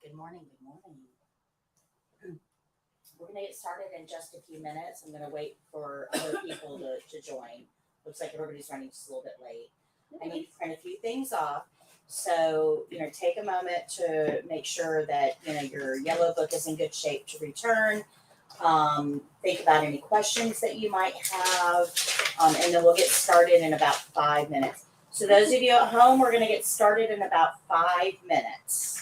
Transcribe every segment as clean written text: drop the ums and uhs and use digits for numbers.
Good morning, good morning. We're gonna get started in just a few minutes. I'm gonna wait for other people to join. Looks like everybody's running just a little bit late. I need to print a few things off. So, take a moment to make sure that, your yellow book is in good shape to return. Think about any questions that you might have, and then we'll get started in about 5 minutes. So those of you at home, we're gonna get started in about 5 minutes.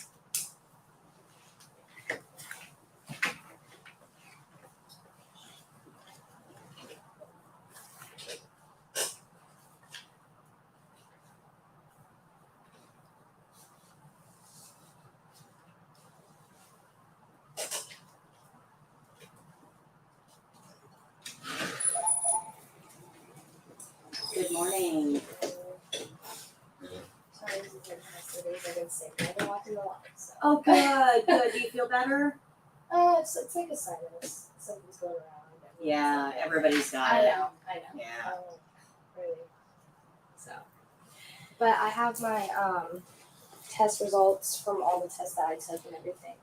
Good morning. Sorry, this is been past 2 days. I've been sick. I've been watching the live. So. Oh, good, good. Do you feel better? It's like a sinus. Something's going around. Yeah, everybody's got I it. know. Yeah. Really. So, but I have my test results from all the tests that I took and everything.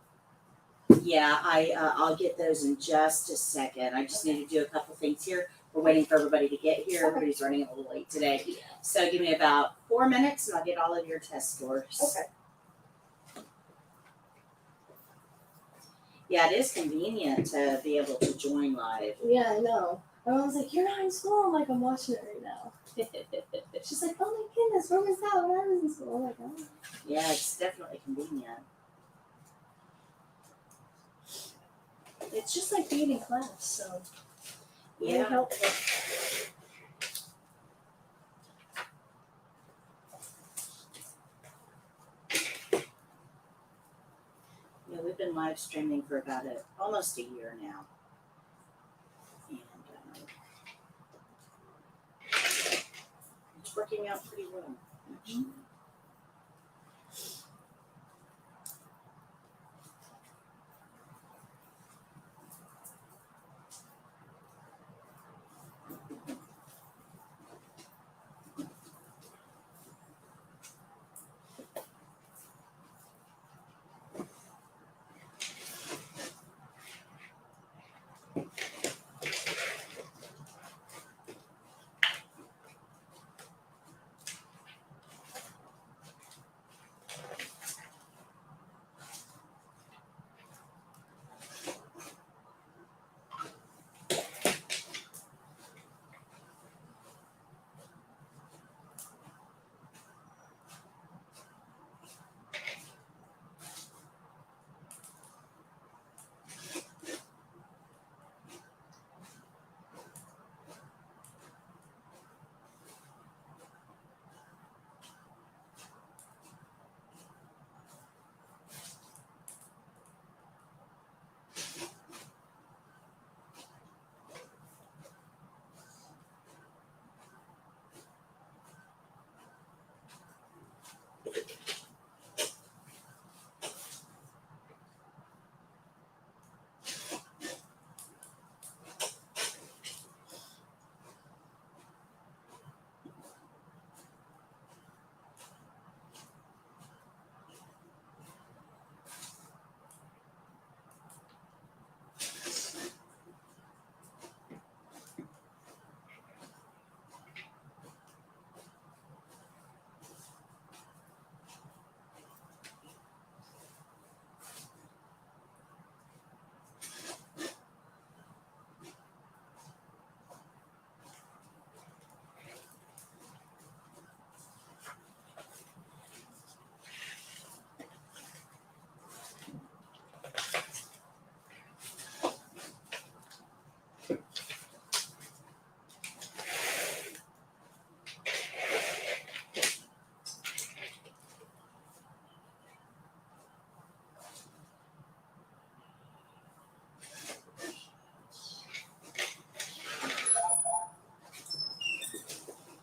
Yeah, I'll get those in just a second. I just need to do a couple things here. We're waiting for everybody to get here. Everybody's running a little late today. So give me about 4 minutes and I'll get all of your test scores. Okay. Yeah, it is convenient to be able to join live. Yeah, I know. My mom's like, "You're not in school." I'm like, "I'm watching it right now." She's like, "Oh my goodness, where was that when I was in school?" I'm like, "Oh." Yeah, it's definitely convenient. It's just like being in class, so Yeah. really helpful. Yeah, we've been live streaming for about almost a year now. And it's working out pretty well, actually.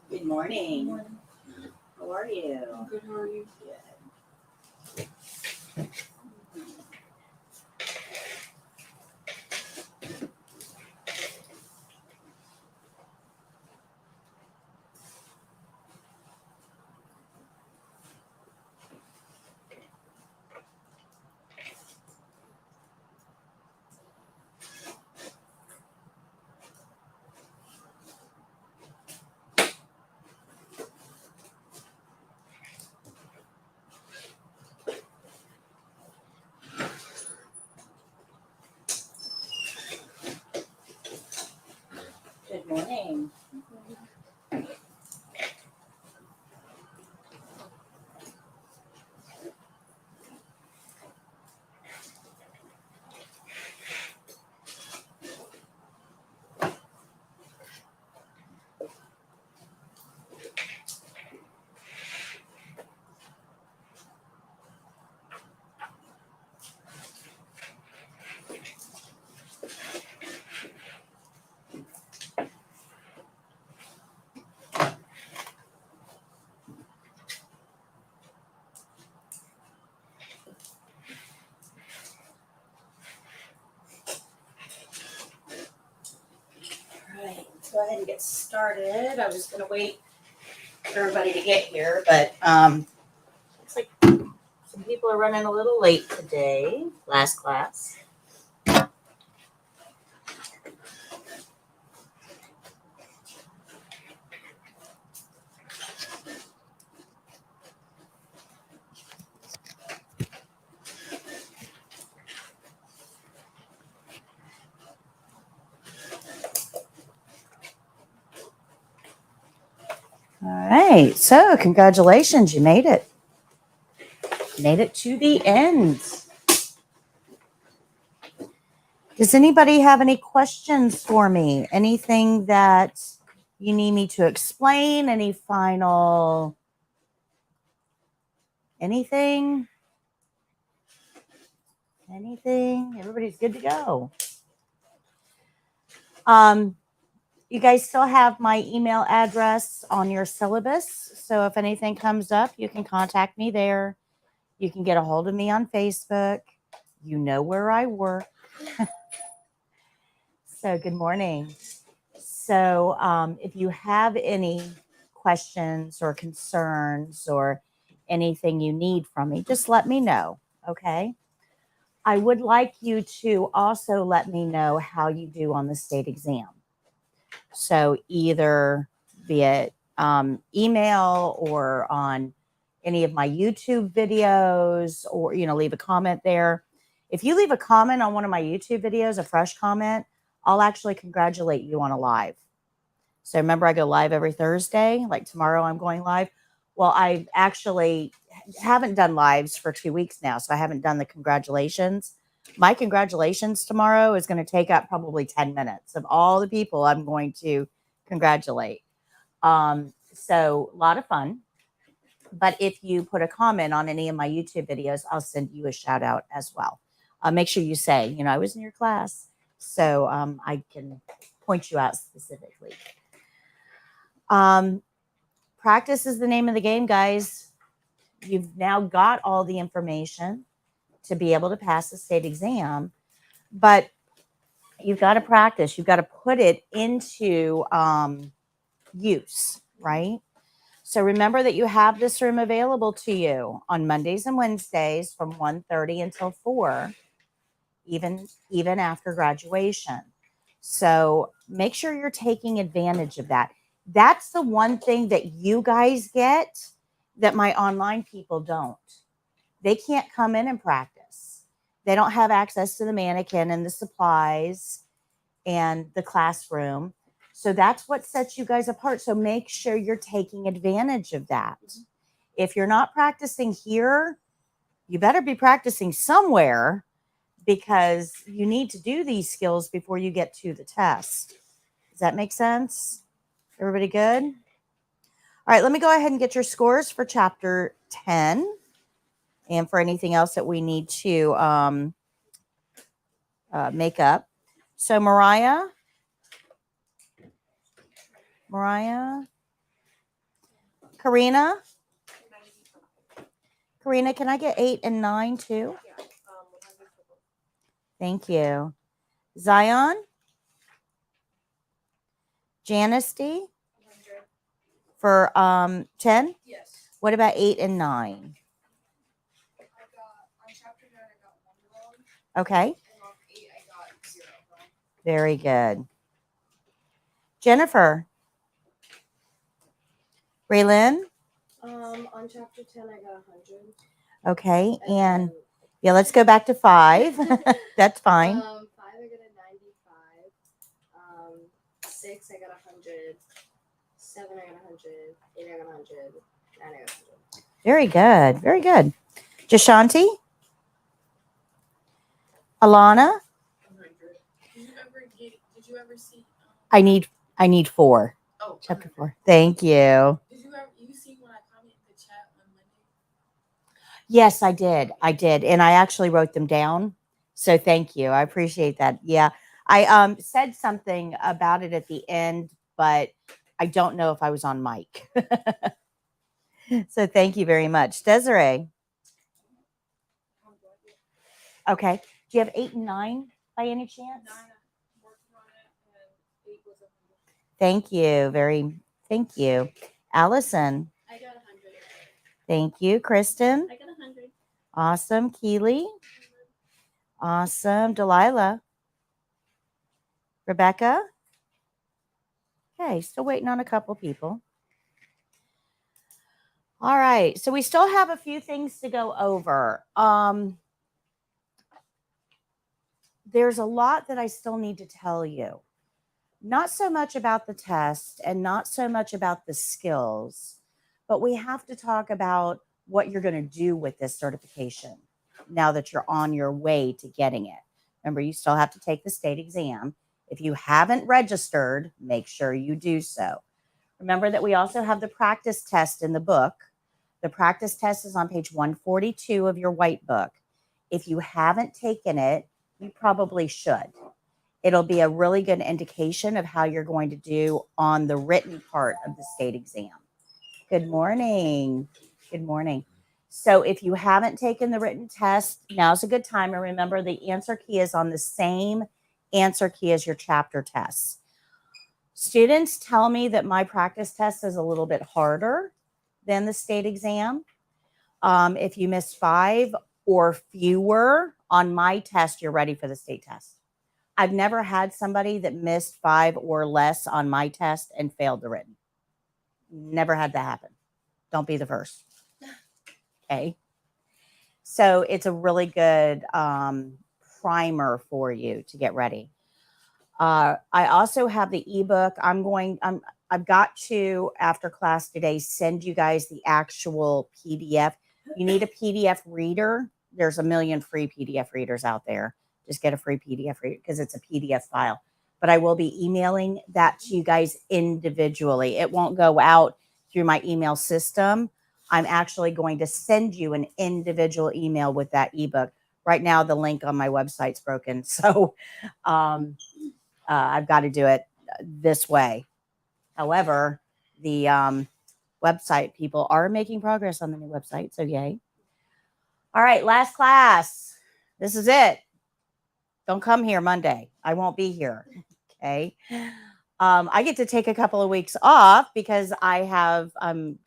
Good morning. Good morning. How are you? I'm good. How are you? Good. Good morning. All right, let's go ahead and get started. I was going to wait for everybody to get here, but looks like some people are running a little late today. Last class. All right, so congratulations, you made it. Made it to the end. Does anybody have any questions for me? Anything that you need me to explain? Any final anything? Anything? Everybody's good to go. You guys still have my email address on your syllabus. So if anything comes up, you can contact me there. You can get a hold of me on Facebook. You know where I work. So good morning. So if you have any questions or concerns or anything you need from me, just let me know. Okay. I would like you to also let me know how you do on the state exam. So either via email or on any of my YouTube videos, or, leave a comment there. If you leave a comment on one of my YouTube videos, a fresh comment, I'll actually congratulate you on a live. So remember, I go live every Thursday. Like tomorrow I'm going live. Well, I actually haven't done lives for 2 weeks now, so I haven't done the congratulations. My congratulations tomorrow is going to take up probably 10 minutes of all the people I'm going to congratulate. So a lot of fun. But if you put a comment on any of my YouTube videos, I'll send you a shout out as well. Make sure you say, I was in your class, so I can point you out specifically. Practice is the name of the game, guys. You've now got all the information to be able to pass the state exam, but you've got to practice. You've got to put it into use, right? So remember that you have this room available to you on Mondays and Wednesdays from 1:30 until 4, even after graduation. So make sure you're taking advantage of that. That's the one thing that you guys get that my online people don't. They can't come in and practice. They don't have access to the mannequin and the supplies and the classroom. So that's what sets you guys apart. So make sure you're taking advantage of that. If you're not practicing here, you better be practicing somewhere, because you need to do these skills before you get to the test. Does that make sense? Everybody good? All right, let me go ahead and get your scores for chapter 10 and for anything else that we need to make up. So Mariah, Karina, can I get 8 and 9 too? Thank you. Zion, Janice for 10? Yes. What about 8 and 9? On chapter 9, I got 1 wrong. Okay. And on 8, I got 0 wrong. Very good. Jennifer. Raylyn? On chapter 10, I got 100. Okay. And yeah, let's go back to 5. That's fine. 5, I got a 95. 6, I got 100. 7, I got 100. 8, I got 100. 9, I got 100. Very good. Very good. Jashanti? Alana? 100. Did you ever see? I need 4. Oh, Chapter 100. 4. Thank you. Did you see when I commented in the chat on Monday? Yes, I did. And I actually wrote them down. So thank you. I appreciate that. Yeah. I said something about it at the end, but I don't know if I was on mic. So thank you very much. Desiree. Okay. Do you have 8 and 9 by any chance? 9, I'm working on it, and 8 was 100. Thank you. Thank you. Allison. I got 100. Thank you. Kristen. I got 100. Awesome. Keely. Awesome. Delilah. Rebecca. Okay, still waiting on a couple people. All right, so we still have a few things to go over. There's a lot that I still need to tell you. Not so much about the test and not so much about the skills, but we have to talk about what you're going to do with this certification now that you're on your way to getting it. Remember, you still have to take the state exam. If you haven't registered, make sure you do so. Remember that we also have the practice test in the book. The practice test is on page 142 of your white book. If you haven't taken it, you probably should. It'll be a really good indication of how you're going to do on the written part of the state exam. Good morning. Good morning. So if you haven't taken the written test, now's a good time. And remember, the answer key is on the same answer key as your chapter tests. Students tell me that my practice test is a little bit harder than the state exam. If you miss 5 or fewer on my test, you're ready for the state test. I've never had somebody that missed 5 or less on my test and failed the written. Never had that happen. Don't be the first. Okay. So it's a really good primer for you to get ready. I also have the ebook. I've got to, after class today, send you guys the actual PDF. You need a PDF reader. There's a million free PDF readers out there. Just get a free PDF reader because it's a PDF file. But I will be emailing that to you guys individually. It won't go out through my email system. I'm actually going to send you an individual email with that ebook. Right now, the link on my website's broken. So I've got to do it this way. However, the website people are making progress on the new website. So yay. All right, last class. This is it. Don't come here Monday. I won't be here. Okay. I get to take a couple of weeks off because I have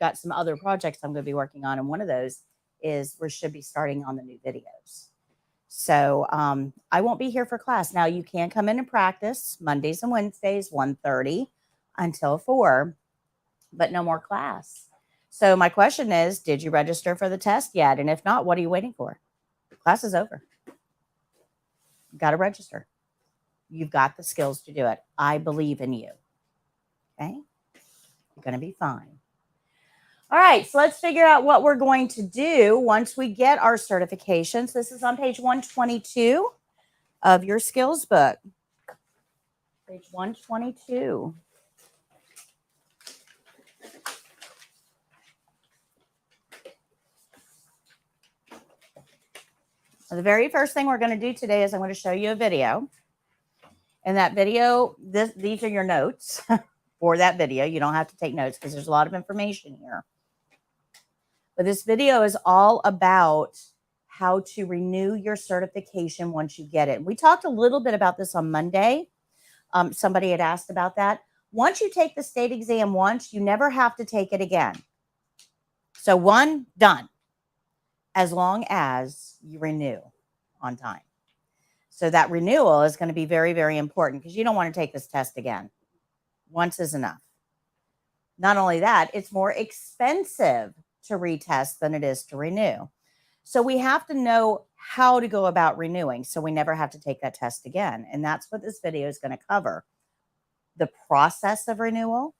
got some other projects I'm going to be working on. And one of those is we should be starting on the new videos. So I won't be here for class. Now you can come in and practice Mondays and Wednesdays, 1:30 until 4, but no more class. So my question is, did you register for the test yet? And if not, what are you waiting for? Class is over. You got to register. You've got the skills to do it. I believe in you. Okay? You're going to be fine. All right, so let's figure out what we're going to do once we get our certifications. This is on page 122 of your skills book. Page 122. So the very first thing we're going to do today is I'm going to show you a video. And that video, these are your notes for that video. You don't have to take notes because there's a lot of information here. But this video is all about how to renew your certification once you get it. We talked a little bit about this on Monday. Somebody had asked about that. Once you take the state exam once, you never have to take it again. So one, done. As long as you renew on time. So that renewal is going to be very, very important because you don't want to take this test again. Once is enough. Not only that, it's more expensive to retest than it is to renew. So we have to know how to go about renewing so we never have to take that test again. And that's what this video is going to cover. the process of renewal,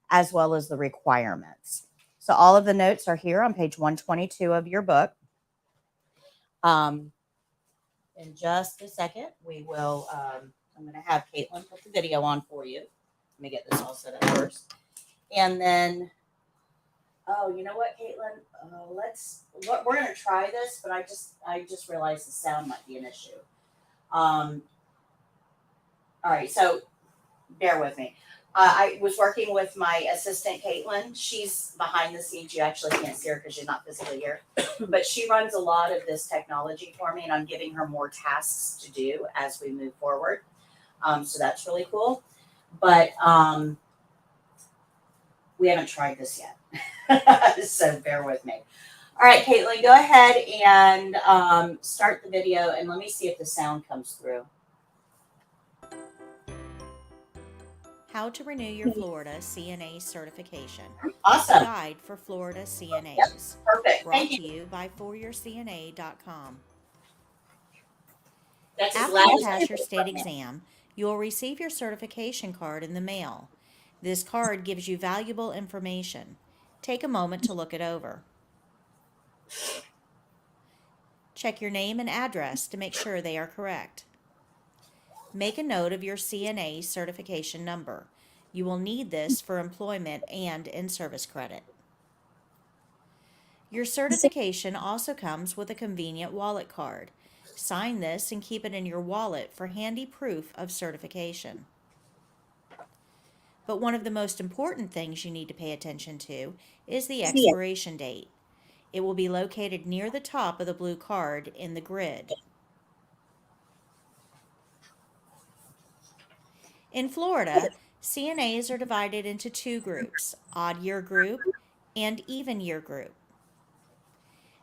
as well as the requirements. So all of the notes are here on page 122 of your book. In just a second, we will, I'm going to have Caitlin put the video on for you. Let me get this all set up first. And then, oh, you know what, Caitlin? We're going to try this, but I just realized the sound might be an issue. All right, so bear with me. I was working with my assistant, Caitlin. She's behind the scenes. You actually can't see her because she's not physically here. But she runs a lot of this technology for me, and I'm giving her more tasks to do as we move forward. So that's really cool. But we haven't tried this yet. So bear with me. All right, Caitlin, go ahead and start the video, and let me see if the sound comes through. How to renew your Florida CNA certification. Awesome. Guide for Florida CNAs. Yep, perfect. Brought Thank to you. you by foryourcna.com. That's as After loud you as pass I your can state right now. exam, you will receive your certification card in the mail. This card gives you valuable information. Take a moment to look it over. Check your name and address to make sure they are correct. Make a note of your CNA certification number. You will need this for employment and in-service credit. Your certification also comes with a convenient wallet card. Sign this and keep it in your wallet for handy proof of certification. But one of the most important things you need to pay attention to is the expiration date. It will be located near the top of the blue card in the grid. In Florida, CNAs are divided into two groups, odd year group and even year group.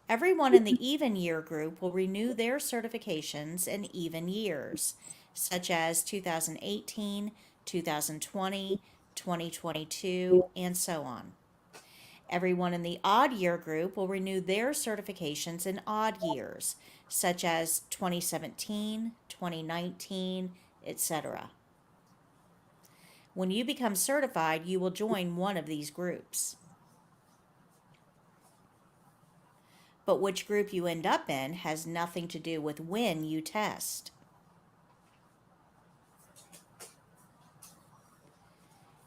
Everyone in the even year group will renew their certifications in even years, such as 2018, 2020, 2022, and so on. Everyone in the odd year group will renew their certifications in odd years, such as 2017, 2019, etc. When you become certified, you will join one of these groups. But which group you end up in has nothing to do with when you test.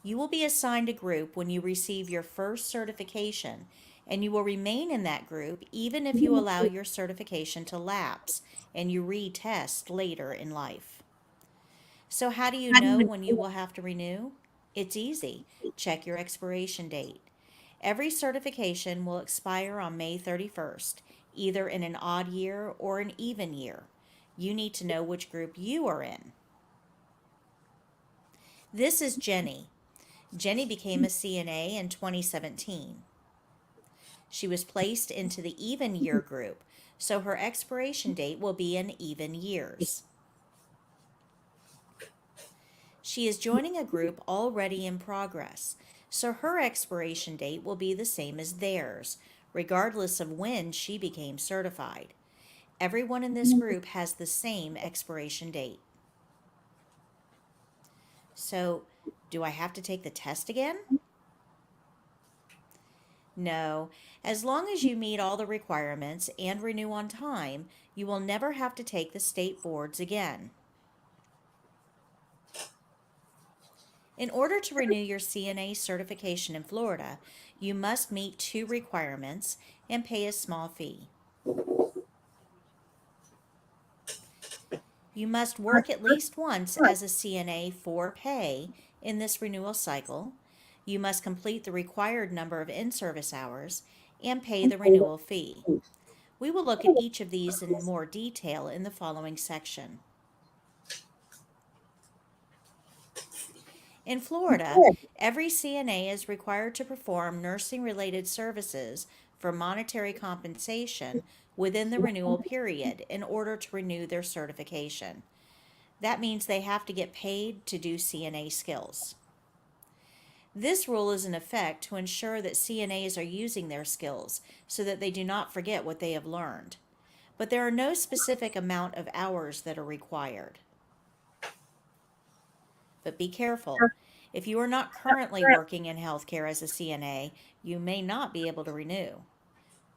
You will be assigned a group when you receive your first certification, and you will remain in that group even if you allow your certification to lapse and you retest later in life. So how do you know when you will have to renew? It's easy. Check your expiration date. Every certification will expire on May 31st, either in an odd year or an even year. You need to know which group you are in. This is Jenny. Jenny became a CNA in 2017. She was placed into the even year group, so her expiration date will be in even years. She is joining a group already in progress, so her expiration date will be the same as theirs, regardless of when she became certified. Everyone in this group has the same expiration date. So, do I have to take the test again? No. As long as you meet all the requirements and renew on time, you will never have to take the state boards again. In order to renew your CNA certification in Florida, you must meet two requirements and pay a small fee. You must work at least once as a CNA for pay in this renewal cycle. You must complete the required number of in-service hours and pay the renewal fee. We will look at each of these in more detail in the following section. In Florida, every CNA is required to perform nursing-related services for monetary compensation within the renewal period in order to renew their certification. That means they have to get paid to do CNA skills. This rule is in effect to ensure that CNAs are using their skills so that they do not forget what they have learned. But there are no specific amount of hours that are required. But be careful. If you are not currently working in healthcare as a CNA, you may not be able to renew.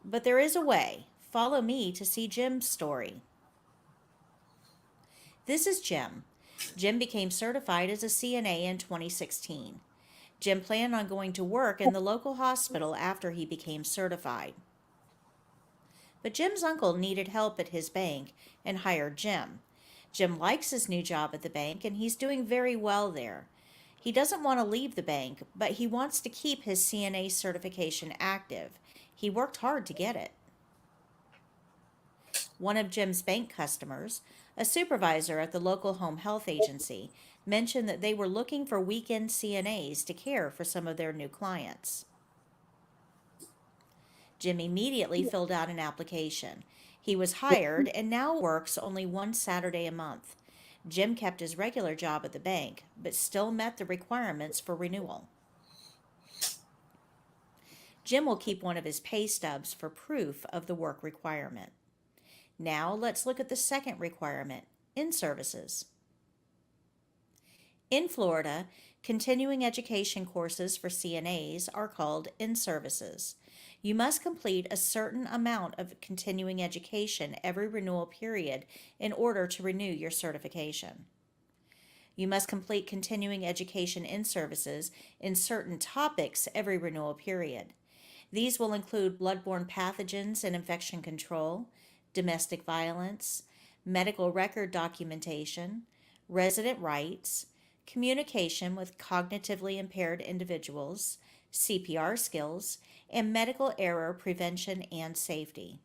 But there is a way. Follow me to see Jim's story. This is Jim. Jim became certified as a CNA in 2016. Jim planned on going to work in the local hospital after he became certified. But Jim's uncle needed help at his bank and hired Jim. Jim likes his new job at the bank and he's doing very well there. He doesn't want to leave the bank, but he wants to keep his CNA certification active. He worked hard to get it. One of Jim's bank customers, a supervisor at the local home health agency, mentioned that they were looking for weekend CNAs to care for some of their new clients. Jim immediately filled out an application. He was hired and now works only one Saturday a month. Jim kept his regular job at the bank, but still met the requirements for renewal. Jim will keep one of his pay stubs for proof of the work requirement. Now let's look at the second requirement, in-services. In Florida, continuing education courses for CNAs are called in-services. You must complete a certain amount of continuing education every renewal period in order to renew your certification. You must complete continuing education in-services in certain topics every renewal period. These will include bloodborne pathogens and infection control, domestic violence, medical record documentation, resident rights, communication with cognitively impaired individuals, CPR skills, and medical error prevention and safety.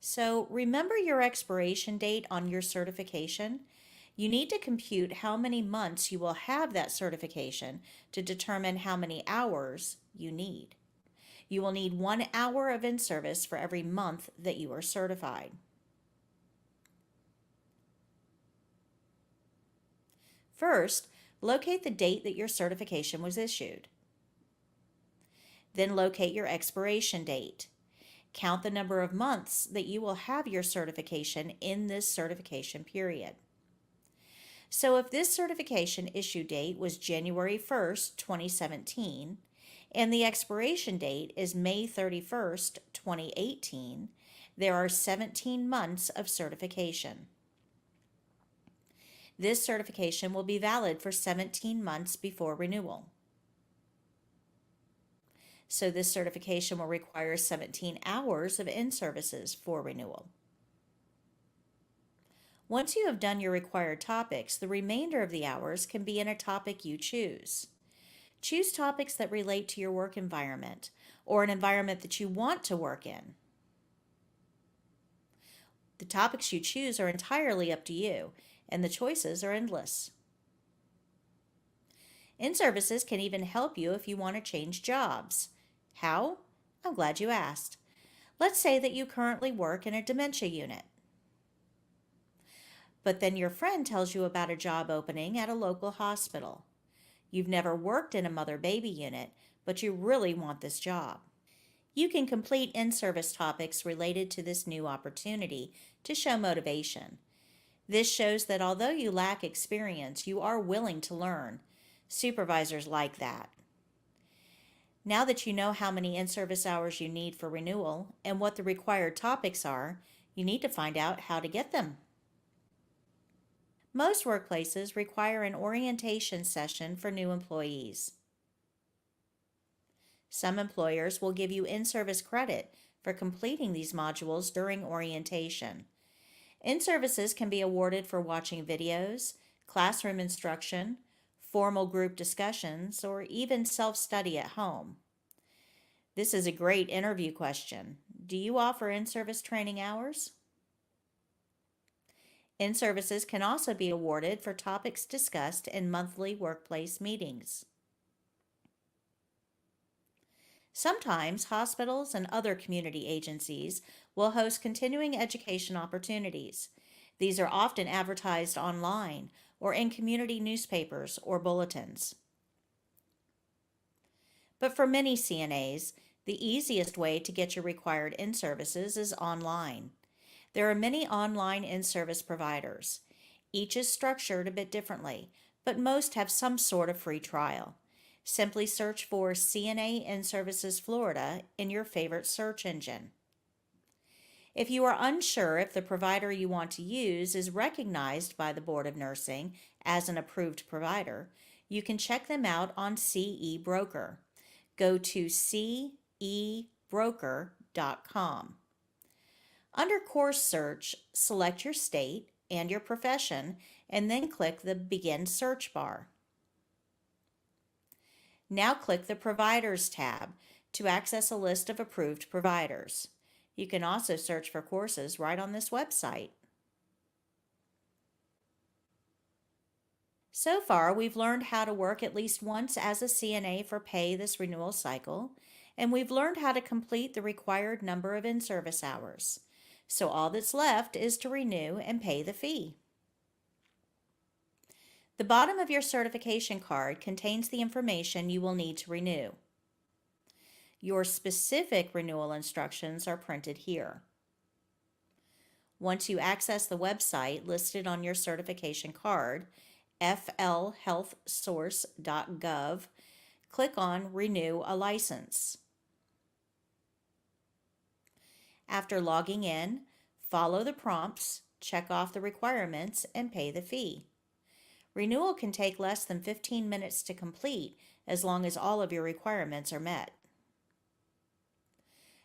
So remember your expiration date on your certification. You need to compute how many months you will have that certification to determine how many hours you need. You will need 1 hour of in-service for every month that you are certified. First, locate the date that your certification was issued. Then locate your expiration date. Count the number of months that you will have your certification in this certification period. So if this certification issue date was January 1st, 2017, and the expiration date is May 31st, 2018, there are 17 months of certification. This certification will be valid for 17 months before renewal. So this certification will require 17 hours of in-services for renewal. Once you have done your required topics, the remainder of the hours can be in a topic you choose. Choose topics that relate to your work environment or an environment that you want to work in. The topics you choose are entirely up to you, and the choices are endless. In-services can even help you if you want to change jobs. How? I'm glad you asked. Let's say that you currently work in a dementia unit. But then your friend tells you about a job opening at a local hospital. You've never worked in a mother-baby unit, but you really want this job. You can complete in-service topics related to this new opportunity to show motivation. This shows that although you lack experience, you are willing to learn. Supervisors like that. Now that you know how many in-service hours you need for renewal and what the required topics are, you need to find out how to get them. Most workplaces require an orientation session for new employees. Some employers will give you in-service credit for completing these modules during orientation. In-services can be awarded for watching videos, classroom instruction, formal group discussions, or even self-study at home. This is a great interview question. Do you offer in-service training hours? In-services can also be awarded for topics discussed in monthly workplace meetings. Sometimes hospitals and other community agencies will host continuing education opportunities. These are often advertised online or in community newspapers or bulletins. But for many CNAs, the easiest way to get your required in-services is online. There are many online in-service providers. Each is structured a bit differently, but most have some sort of free trial. Simply search for CNA in Services Florida in your favorite search engine. If you are unsure if the provider you want to use is recognized by the Board of Nursing as an approved provider, you can check them out on CE Broker. Go to cebroker.com. Under Course Search, select your state and your profession, and then click the Begin Search bar. Now click the Providers tab to access a list of approved providers. You can also search for courses right on this website. So far, we've learned how to work at least once as a CNA for pay this renewal cycle, and we've learned how to complete the required number of in-service hours. So all that's left is to renew and pay the fee. The bottom of your certification card contains the information you will need to renew. Your specific renewal instructions are printed here. Once you access the website listed on your certification card, flhealthsource.gov, click on Renew a License. After logging in, follow the prompts, check off the requirements, and pay the fee. Renewal can take less than 15 minutes to complete as long as all of your requirements are met.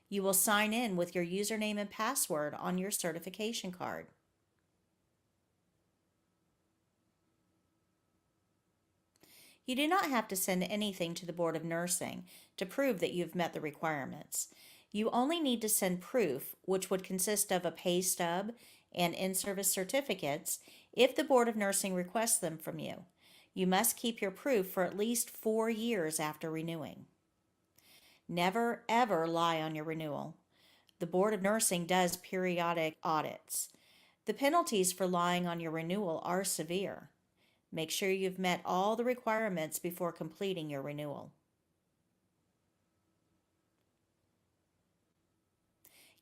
You will sign in with your username and password on your certification card. You do not have to send anything to the Board of Nursing to prove that you've met the requirements. You only need to send proof, which would consist of a pay stub and in-service certificates, if the Board of Nursing requests them from you. You must keep your proof for at least 4 years after renewing. Never, ever lie on your renewal. The Board of Nursing does periodic audits. The penalties for lying on your renewal are severe. Make sure you've met all the requirements before completing your renewal.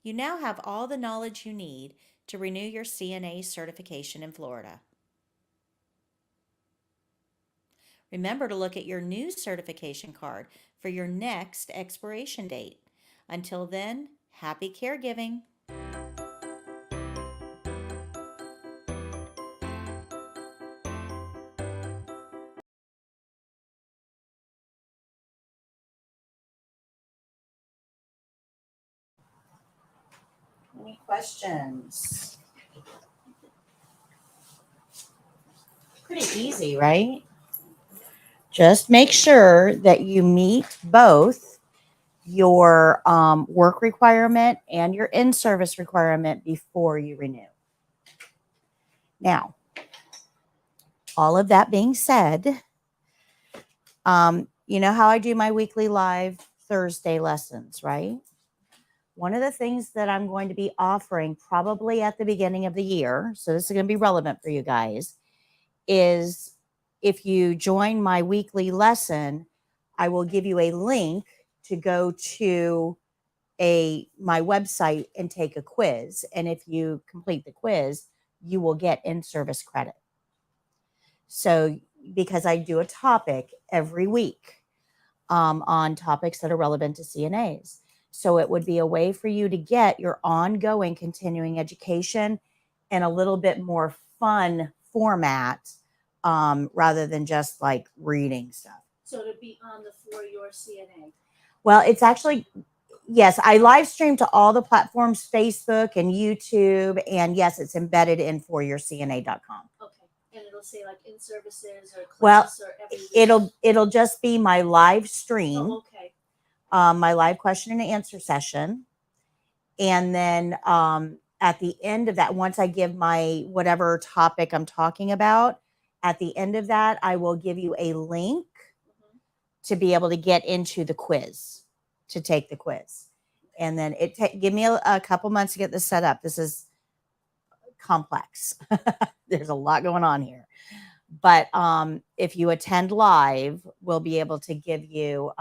You now have all the knowledge you need to renew your CNA certification in Florida. Remember to look at your new certification card for your next expiration date. Until then, happy caregiving. Any questions? Pretty easy, right? Just make sure that you meet both your work requirement and your in-service requirement before you renew. Now, all of that being said, you know how I do my weekly live Thursday lessons, right? One of the things that I'm going to be offering probably at the beginning of the year, so this is going to be relevant for you guys, is if you join my weekly lesson, I will give you a link to go to my website and take a quiz. And if you complete the quiz, you will get in-service credit. So because I do a topic every week on topics that are relevant to CNAs. So it would be a way for you to get your ongoing continuing education in a little bit more fun format rather than just like reading stuff. So to be on the For Your CNA. Well, it's actually, yes, I live stream to all the platforms, Facebook and YouTube. And yes, it's embedded in foryourcna.com. Okay. And it'll say like in services or class Well, or every week. it'll just be my live stream. Oh, okay. My live question and answer session. And then at the end of that, once I give my whatever topic I'm talking about, at the end of that, I will give you a link to be able to get into the quiz, to take the quiz. And then give me a couple months to get this set up. This is complex. There's a lot going on here. But if you attend live, we'll be able to give you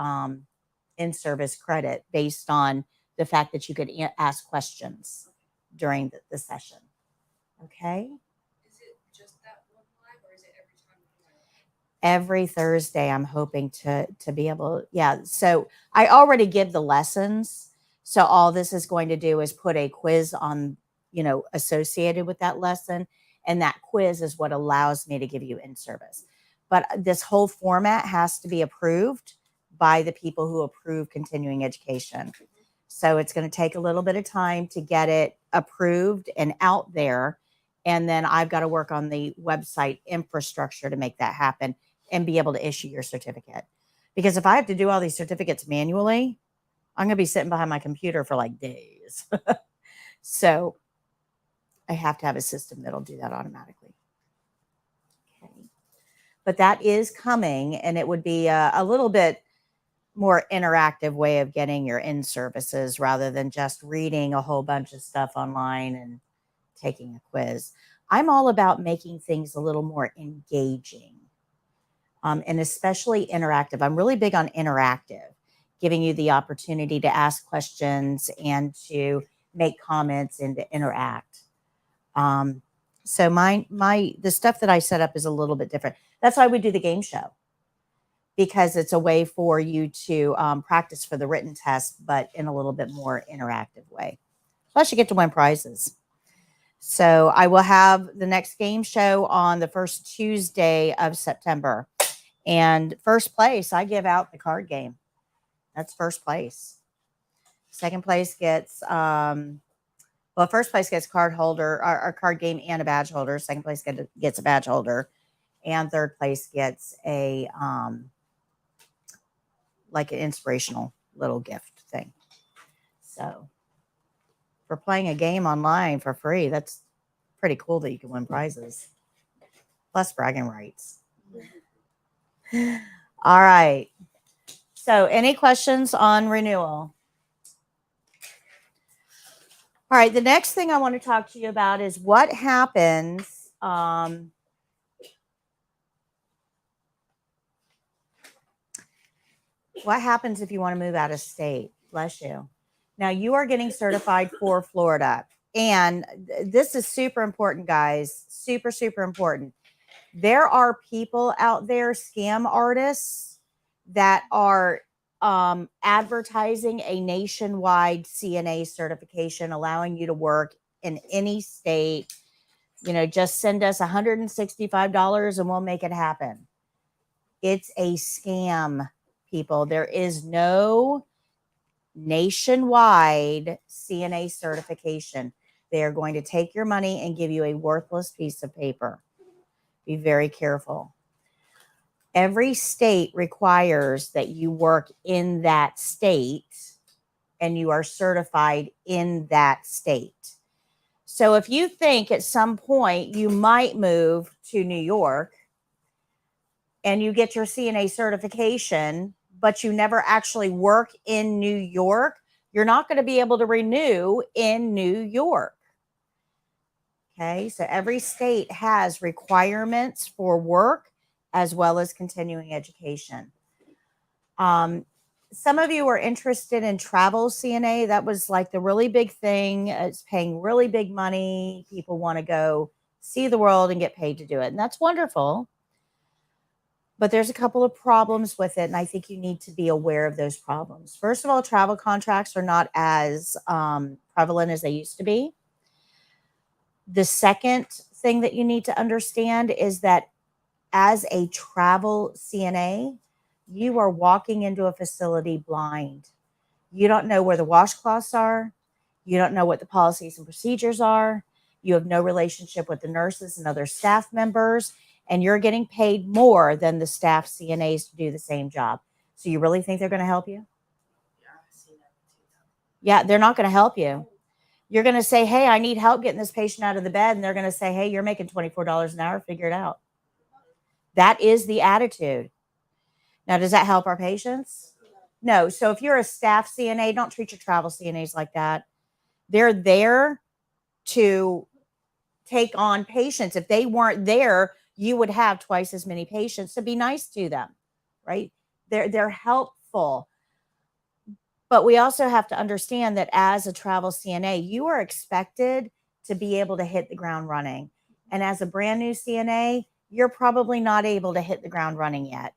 in-service credit based on the fact that you could ask questions during the session. Okay? Is it just that one live or is it every time you do it? every Thursday. I'm hoping to be able, yeah. So I already give the lessons. So all this is going to do is put a quiz on, associated with that lesson. And that quiz is what allows me to give you in-service. But this whole format has to be approved by the people who approve continuing education. So it's going to take a little bit of time to get it approved and out there. And then I've got to work on the website infrastructure to make that happen and be able to issue your certificate. Because if I have to do all these certificates manually, I'm going to be sitting behind my computer for like days. So I have to have a system that'll do that automatically. Okay. But that is coming, and it would be a little bit more interactive way of getting your in-services rather than just reading a whole bunch of stuff online and taking a quiz. I'm all about making things a little more engaging. And especially interactive. I'm really big on interactive, giving you the opportunity to ask questions and to make comments and to interact. So the stuff that I set up is a little bit different. That's why we do the game show, because it's a way for you to practice for the written test, but in a little bit more interactive way. Plus, you get to win prizes. So I will have the next game show on the first Tuesday of September. And first place, I give out the card game. That's first place. Second place gets, first place gets card holder, or card game and a badge holder. Second place gets a badge holder. And third place gets a, like an inspirational little gift thing. So for playing a game online for free, that's pretty cool that you can win prizes. Plus bragging rights. All right. So any questions on renewal? All right. The next thing I want to talk to you about is what happens. What happens if you want to move out of state? Bless you. Now you are getting certified for Florida. And this is super important, guys. Super, super important. There are people out there, scam artists, that are advertising a nationwide CNA certification, allowing you to work in any state. Just send us $165 and we'll make it happen. It's a scam, people. There is no nationwide CNA certification. They are going to take your money and give you a worthless piece of paper. Be very careful. Every state requires that you work in that state and you are certified in that state. So if you think at some point you might move to New York and you get your CNA certification, but you never actually work in New York, you're not going to be able to renew in New York. Okay, so every state has requirements for work as well as continuing education. Some of you are interested in travel CNA. That was like the really big thing. It's paying really big money. People want to go see the world and get paid to do it. And that's wonderful. But there's a couple of problems with it. And I think you need to be aware of those problems. First of all, travel contracts are not as prevalent as they used to be. The second thing that you need to understand is that as a travel CNA, you are walking into a facility blind. You don't know where the washcloths are. You don't know what the policies and procedures are. You have no relationship with the nurses and other staff members, and you're getting paid more than the staff CNAs to do the same job. So you really think they're going to help you? Yeah, they're not going to help you. You're going to say, hey, I need help getting this patient out of the bed. And they're going to say, hey, you're making $24 an hour. Figure it out. That is the attitude. Now, does that help our patients? No. So if you're a staff CNA, don't treat your travel CNAs like that. They're there to take on patients. If they weren't there, you would have twice as many patients. So be nice to them, right? They're helpful. But we also have to understand that as a travel CNA, you are expected to be able to hit the ground running. And as a brand new CNA, you're probably not able to hit the ground running yet.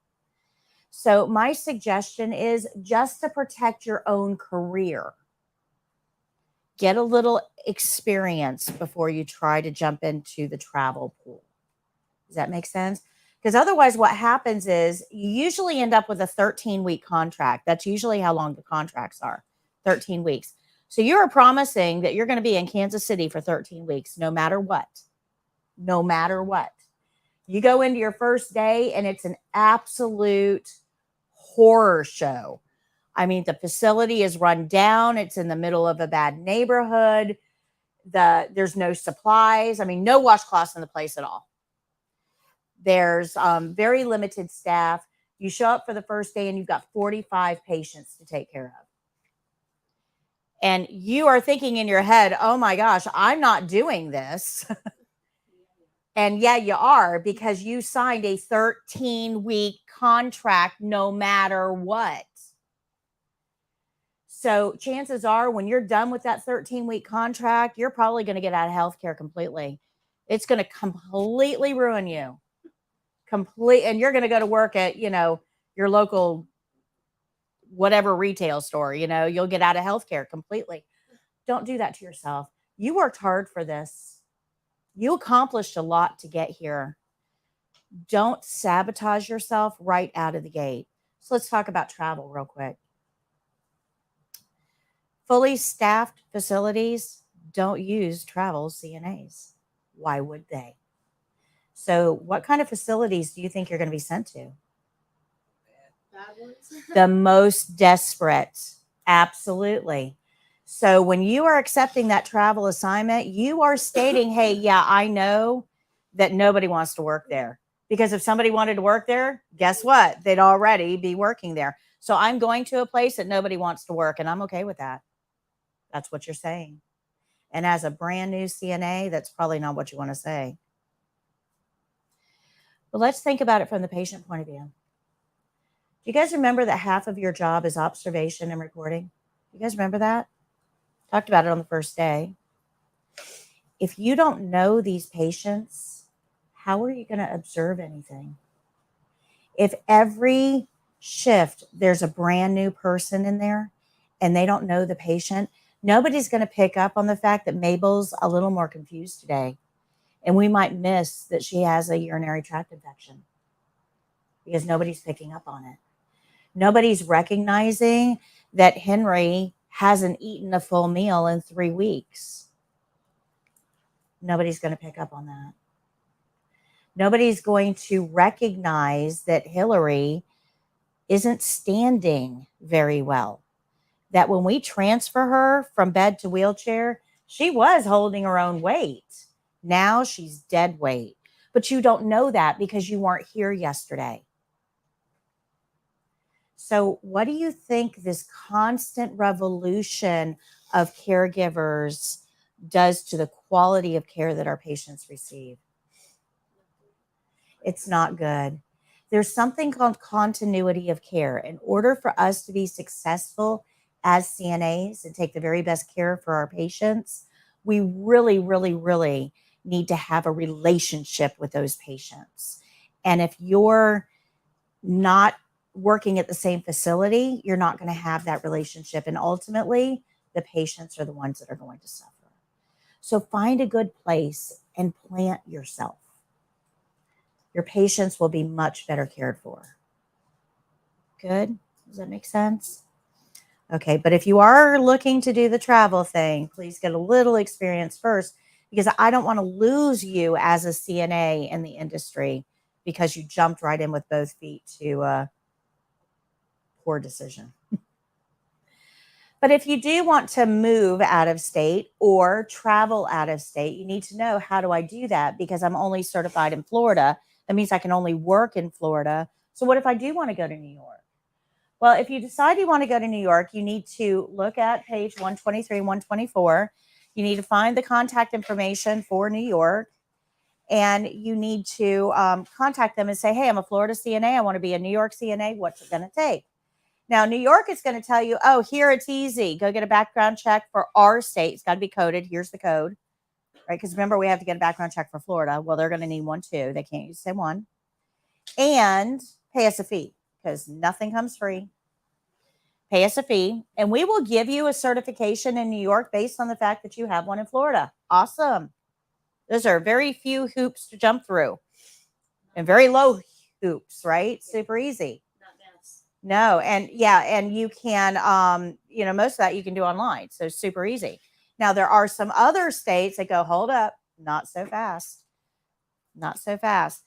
So my suggestion is just to protect your own career. Get a little experience before you try to jump into the travel pool. Does that make sense? Because otherwise what happens is you usually end up with a 13-week contract. That's usually how long the contracts are, 13 weeks. So you're promising that you're going to be in Kansas City for 13 weeks, no matter what. No matter what. You go into your first day and it's an absolute horror show. I mean, the facility is run down. It's in the middle of a bad neighborhood. There's no supplies. I mean, no washcloths in the place at all. There's very limited staff. You show up for the first day and you've got 45 patients to take care of. And you are thinking in your head, oh my gosh, I'm not doing this. And yeah, you are, because you signed a 13-week contract no matter what. So chances are when you're done with that 13-week contract, you're probably going to get out of healthcare completely. It's going to completely ruin you. And you're going to go to work at, your local whatever retail store, you'll get out of healthcare completely. Don't do that to yourself. You worked hard for this. You accomplished a lot to get here. Don't sabotage yourself right out of the gate. So let's talk about travel real quick. Fully staffed facilities don't use travel CNAs. Why would they? So what kind of facilities do you think you're going to be sent to? Bad ones. The most desperate. Absolutely. So when you are accepting that travel assignment, you are stating, hey, yeah, I know that nobody wants to work there. Because if somebody wanted to work there, guess what? They'd already be working there. So I'm going to a place that nobody wants to work, and I'm okay with that. That's what you're saying. And as a brand new CNA, that's probably not what you want to say. But let's think about it from the patient point of view. Do you guys remember that half of your job is observation and recording? You guys remember that? Talked about it on the first day. If you don't know these patients, how are you going to observe anything? If every shift there's a brand new person in there and they don't know the patient, nobody's going to pick up on the fact that Mabel's a little more confused today. And we might miss that she has a urinary tract infection because nobody's picking up on it. Nobody's recognizing that Henry hasn't eaten a full meal in 3 weeks. Nobody's going to pick up on that. Nobody's going to recognize that Hillary isn't standing very well. That when we transfer her from bed to wheelchair, she was holding her own weight. Now she's dead weight. But you don't know that because you weren't here yesterday. So what do you think this constant revolution of caregivers does to the quality of care that our patients receive? It's not good. There's something called continuity of care. In order for us to be successful as CNAs and take the very best care for our patients, we really, really, really need to have a relationship with those patients. And if you're not working at the same facility, you're not going to have that relationship. And ultimately, the patients are the ones that are going to suffer. So find a good place and plant yourself. Your patients will be much better cared for. Good? Does that make sense? Okay, but if you are looking to do the travel thing, please get a little experience first, because I don't want to lose you as a CNA in the industry because you jumped right in with both feet to poor decision. But if you do want to move out of state or travel out of state, you need to know, how do I do that? Because I'm only certified in Florida. That means I can only work in Florida. So what if I do want to go to New York? Well, if you decide you want to go to New York, you need to look at page 123, 124. You need to find the contact information for New York. And you need to contact them and say, hey, I'm a Florida CNA. I want to be a New York CNA. What's it going to take? Now, New York is going to tell you, oh, here it's easy. Go get a background check for our state. It's got to be coded. Here's the code. right? Because remember, we have to get a background check for Florida. Well, they're going to need one too. They can't use the same one. And pay us a fee because nothing comes free. Pay us a fee, and we will give you a certification in New York based on the fact that you have one in Florida. Awesome. Those are very few hoops to jump through and very low hoops, right? Super easy. No, and yeah, and you can, most of that you can do online. So super easy. Now, there are some other states that go, hold up, not so fast. Not so fast.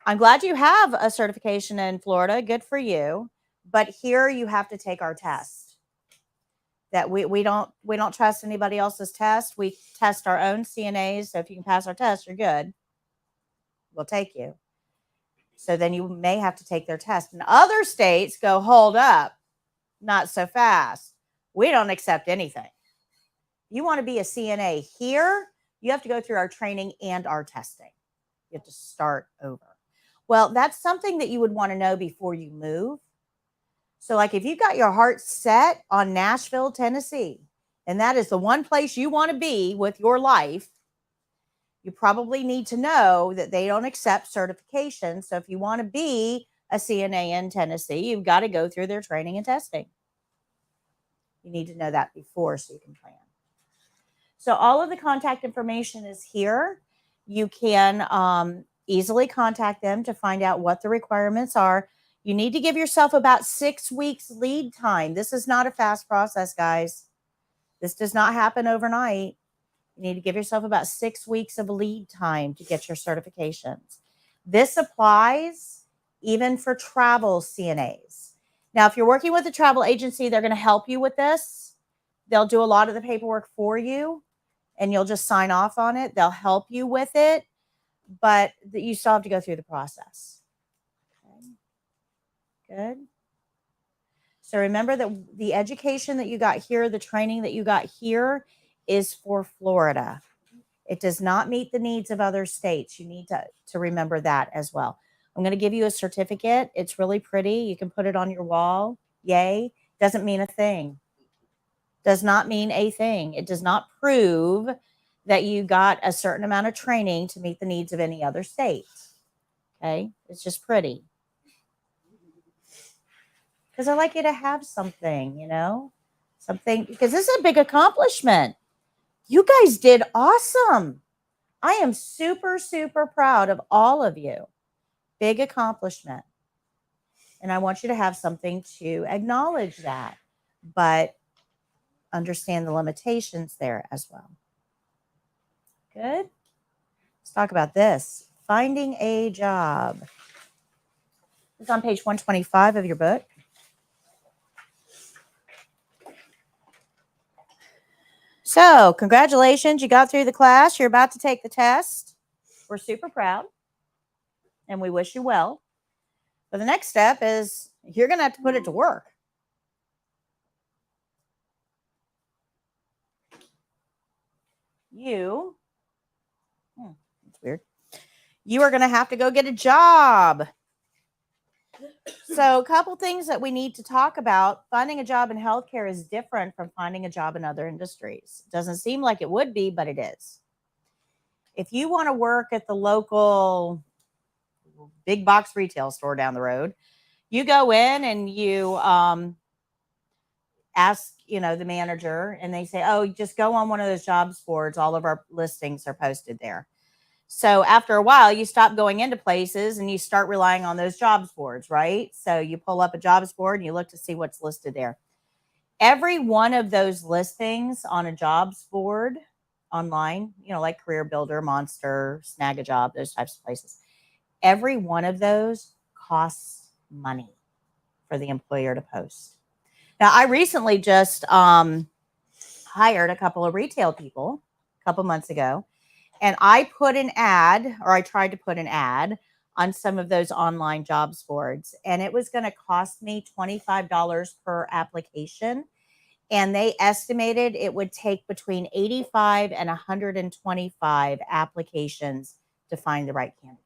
I'm glad you have a certification in Florida. Good for you. But here you have to take our test. That we don't trust anybody else's test. We test our own CNAs. So if you can pass our test, you're good. We'll take you. So then you may have to take their test. And other states go, hold up, not so fast. We don't accept anything. You want to be a CNA here, you have to go through our training and our testing. You have to start over. Well, that's something that you would want to know before you move. So like if you got your heart set on Nashville, Tennessee, and that is the one place you want to be with your life, you probably need to know that they don't accept certification. So if you want to be a CNA in Tennessee, you've got to go through their training and testing. You need to know that before so you can plan. So all of the contact information is here. You can easily contact them to find out what the requirements are. You need to give yourself about 6 weeks lead time. This is not a fast process, guys. This does not happen overnight. You need to give yourself about 6 weeks of lead time to get your certifications. This applies even for travel CNAs. Now, if you're working with a travel agency, they're going to help you with this. They'll do a lot of the paperwork for you, and you'll just sign off on it. They'll help you with it, but you still have to go through the process. Okay. Good. So remember that the education that you got here, the training that you got here is for Florida. It does not meet the needs of other states. You need to remember that as well. I'm going to give you a certificate. It's really pretty. You can put it on your wall. Yay. Doesn't mean a thing. Does not mean a thing. It does not prove that you got a certain amount of training to meet the needs of any other state. Okay. It's just pretty. Because I like you to have something, something, because this is a big accomplishment. You guys did awesome. I am super, super proud of all of you. Big accomplishment. And I want you to have something to acknowledge that, but understand the limitations there as well. Good. Let's talk about this. Finding a job. It's on page 125 of your book. So, congratulations. You got through the class. You're about to take the test. We're super proud, and we wish you well. But the next step is you're going to have to put it to work. That's weird. You are going to have to go get a job. So a couple things that we need to talk about. Finding a job in healthcare is different from finding a job in other industries. It doesn't seem like it would be, but it is. If you want to work at the local big box retail store down the road, you go in and you ask, the manager, and they say, oh, just go on one of those jobs boards. All of our listings are posted there. So after a while, you stop going into places and you start relying on those jobs boards, right? So you pull up a jobs board and you look to see what's listed there. Every one of those listings on a jobs board online, like Career Builder, Monster, Snag a Job, those types of places, every one of those costs money for the employer to post. Now, I recently just hired a couple of retail people a couple months ago. And I put an ad, or I tried to put an ad on some of those online jobs boards. And it was going to cost me $25 per application. And they estimated it would take between 85 and 125 applications to find the right candidate.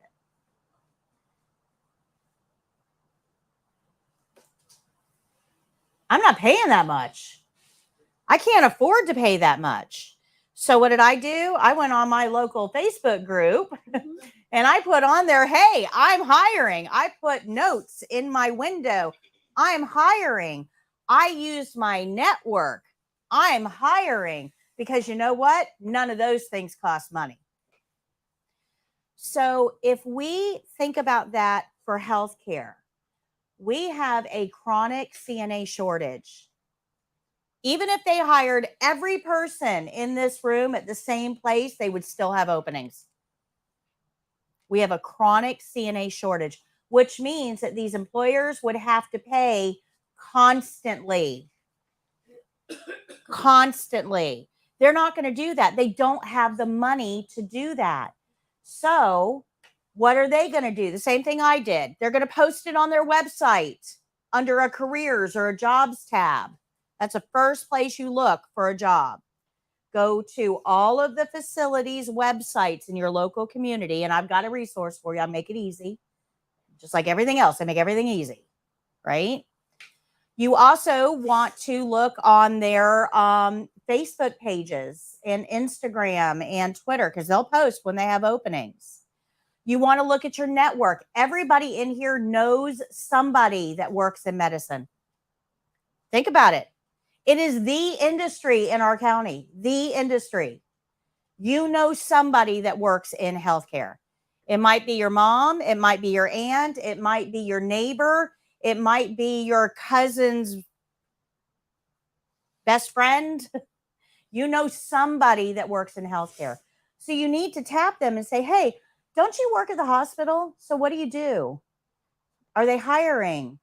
I'm not paying that much. I can't afford to pay that much. So what did I do? I went on my local Facebook group and I put on there, hey, I'm hiring. I put notes in my window. I'm hiring. I used my network. I'm hiring, because you know what? None of those things cost money. So if we think about that for healthcare, we have a chronic CNA shortage. Even if they hired every person in this room at the same place, they would still have openings. We have a chronic CNA shortage, which means that these employers would have to pay constantly. Constantly. They're not going to do that. They don't have the money to do that. So, what are they going to do? The same thing I did. They're going to post it on their website under a careers or a jobs tab. That's the first place you look for a job. Go to all of the facilities' websites in your local community, and I've got a resource for you. I make it easy. Just like everything else, I make everything easy, right? You also want to look on their Facebook pages and Instagram and Twitter, because they'll post when they have openings. You want to look at your network. Everybody in here knows somebody that works in medicine. Think about it. It is the industry in our county, the industry. You know somebody that works in healthcare. It might be your mom. It might be your aunt. It might be your neighbor. It might be your cousin's best friend. You know somebody that works in healthcare. So you need to tap them and say, hey, don't you work at the hospital? So what do you do? Are they hiring?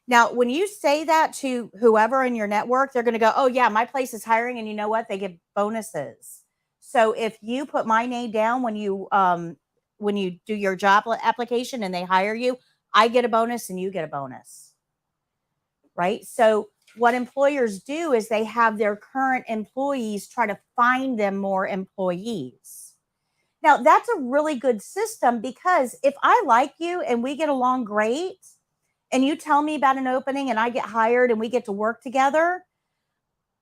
Now, when you say that to whoever in your network, they're going to go, oh, yeah, my place is hiring. And you know what? They get bonuses. So if you put my name down when you do your job application and they hire you, I get a bonus and you get a bonus. Right? So what employers do is they have their current employees try to find them more employees. Now, that's a really good system, because if I like you and we get along great, and you tell me about an opening and I get hired and we get to work together,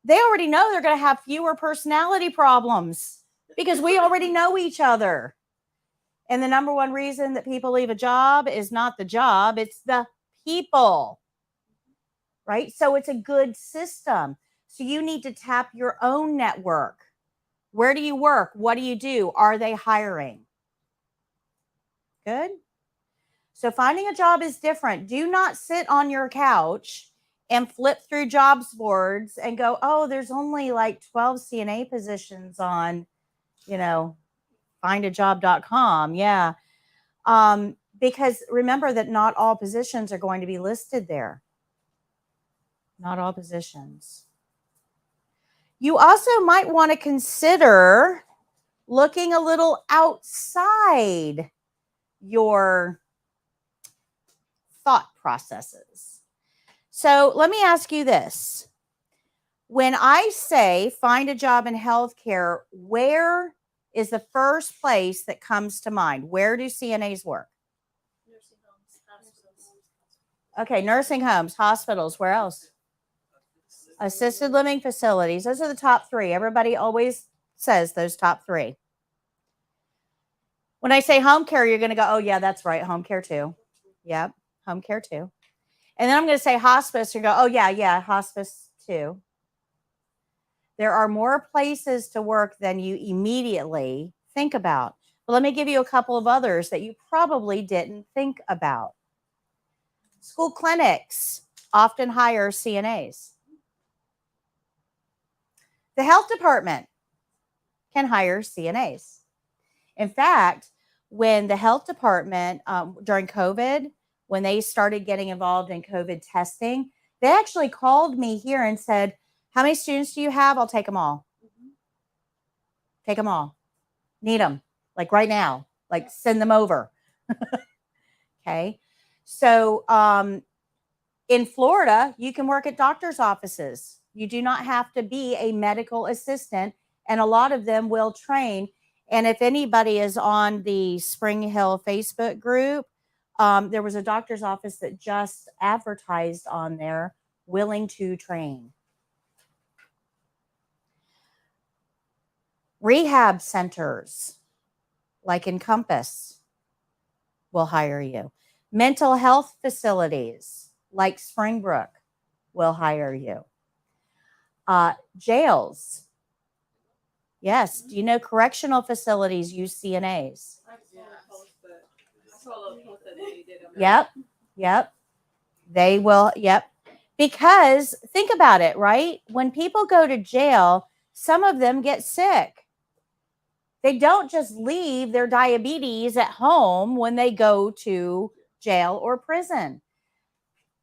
they already know they're going to have fewer personality problems because we already know each other. And the number one reason that people leave a job is not the job, it's the people, right? So it's a good system. So you need to tap your own network. Where do you work? What do you do? Are they hiring? Good. So finding a job is different. Do not sit on your couch and flip through jobs boards and go, oh, there's only like 12 CNA positions on, findajob.com. Yeah. Because remember that not all positions are going to be listed there. Not all positions. You also might want to consider looking a little outside your thought processes. So let me ask you this. When I say find a job in healthcare, where is the first place that comes to mind? Where do CNAs work? Nursing homes, hospitals. Okay, nursing homes, hospitals, where else? Assisted living facilities. Those are the top three. Everybody always says those top three. When I say home care, you're going to go, oh, yeah, that's right. Home care too. Yep, home care too. And then I'm going to say hospice. You go, oh, yeah, hospice too. There are more places to work than you immediately think about. But let me give you a couple of others that you probably didn't think about. School clinics often hire CNAs. The health department can hire CNAs. In fact, when the health department, during COVID, when they started getting involved in COVID testing, they actually called me here and said, how many students do you have? I'll take them all. Take them all. Need them. Like right now. Like send them over. Okay. So in Florida, you can work at doctor's offices. You do not have to be a medical assistant. And a lot of them will train. And if anybody is on the Spring Hill Facebook group, there was a doctor's office that just advertised on there, willing to train. Rehab centers like Encompass will hire you. Mental health facilities like Springbrook will hire you. Jails. Yes. Do you know correctional facilities use CNAs? I saw a little post that they did. Yep. Yep. They will. Yep. Because think about it, right? When people go to jail, some of them get sick. They don't just leave their diabetes at home when they go to jail or prison.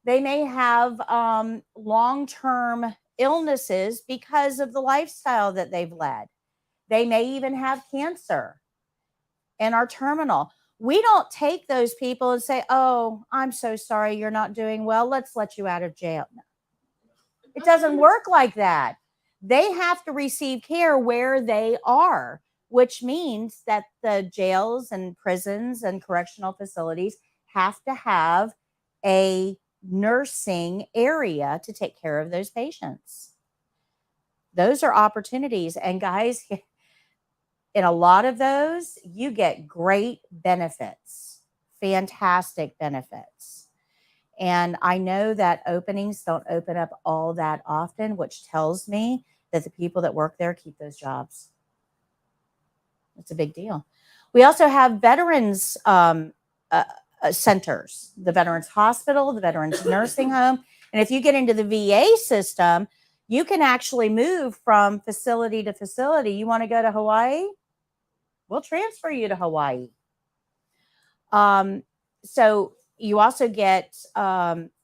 They may have long-term illnesses because of the lifestyle that they've led. They may even have cancer and are terminal. We don't take those people and say, oh, I'm so sorry you're not doing well. Let's let you out of jail. No. It doesn't work like that. They have to receive care where they are, which means that the jails and prisons and correctional facilities have to have a nursing area to take care of those patients. Those are opportunities. And guys, in a lot of those, you get great benefits, fantastic benefits. And I know that openings don't open up all that often, which tells me that the people that work there keep those jobs. It's a big deal. We also have veterans centers, the Veterans Hospital, the Veterans Nursing Home. And if you get into the VA system, you can actually move from facility to facility. You want to go to Hawaii? We'll transfer you to Hawaii. So you also get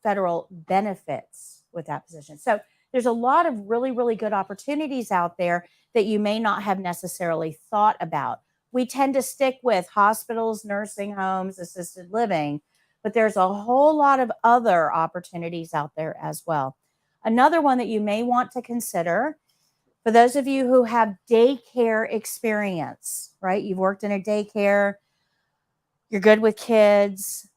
federal benefits with that position. So there's a lot of really, really good opportunities out there that you may not have necessarily thought about. We tend to stick with hospitals, nursing homes, assisted living, but there's a whole lot of other opportunities out there as well. Another one that you may want to consider, for those of you who have daycare experience, right? You've worked in a daycare, you're good with kids.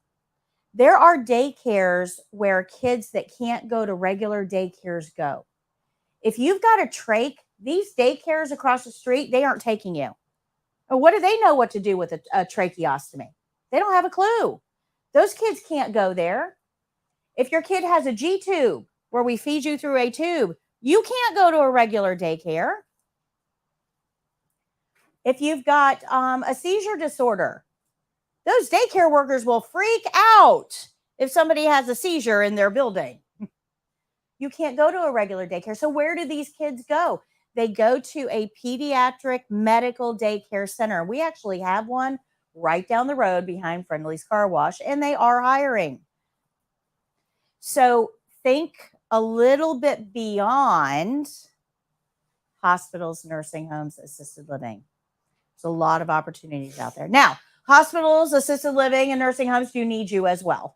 There are daycares where kids that can't go to regular daycares go. If you've got a trach, these daycares across the street, they aren't taking you. Or what do they know what to do with a tracheostomy? They don't have a clue. Those kids can't go there. If your kid has a G-tube where we feed you through a tube, you can't go to a regular daycare. If you've got a seizure disorder, those daycare workers will freak out if somebody has a seizure in their building. You can't go to a regular daycare. So where do these kids go? They go to a pediatric medical daycare center. We actually have one right down the road behind Friendly's Car Wash, and they are hiring. So think a little bit beyond hospitals, nursing homes, assisted living. There's a lot of opportunities out there. Now, hospitals, assisted living, and nursing homes do need you as well.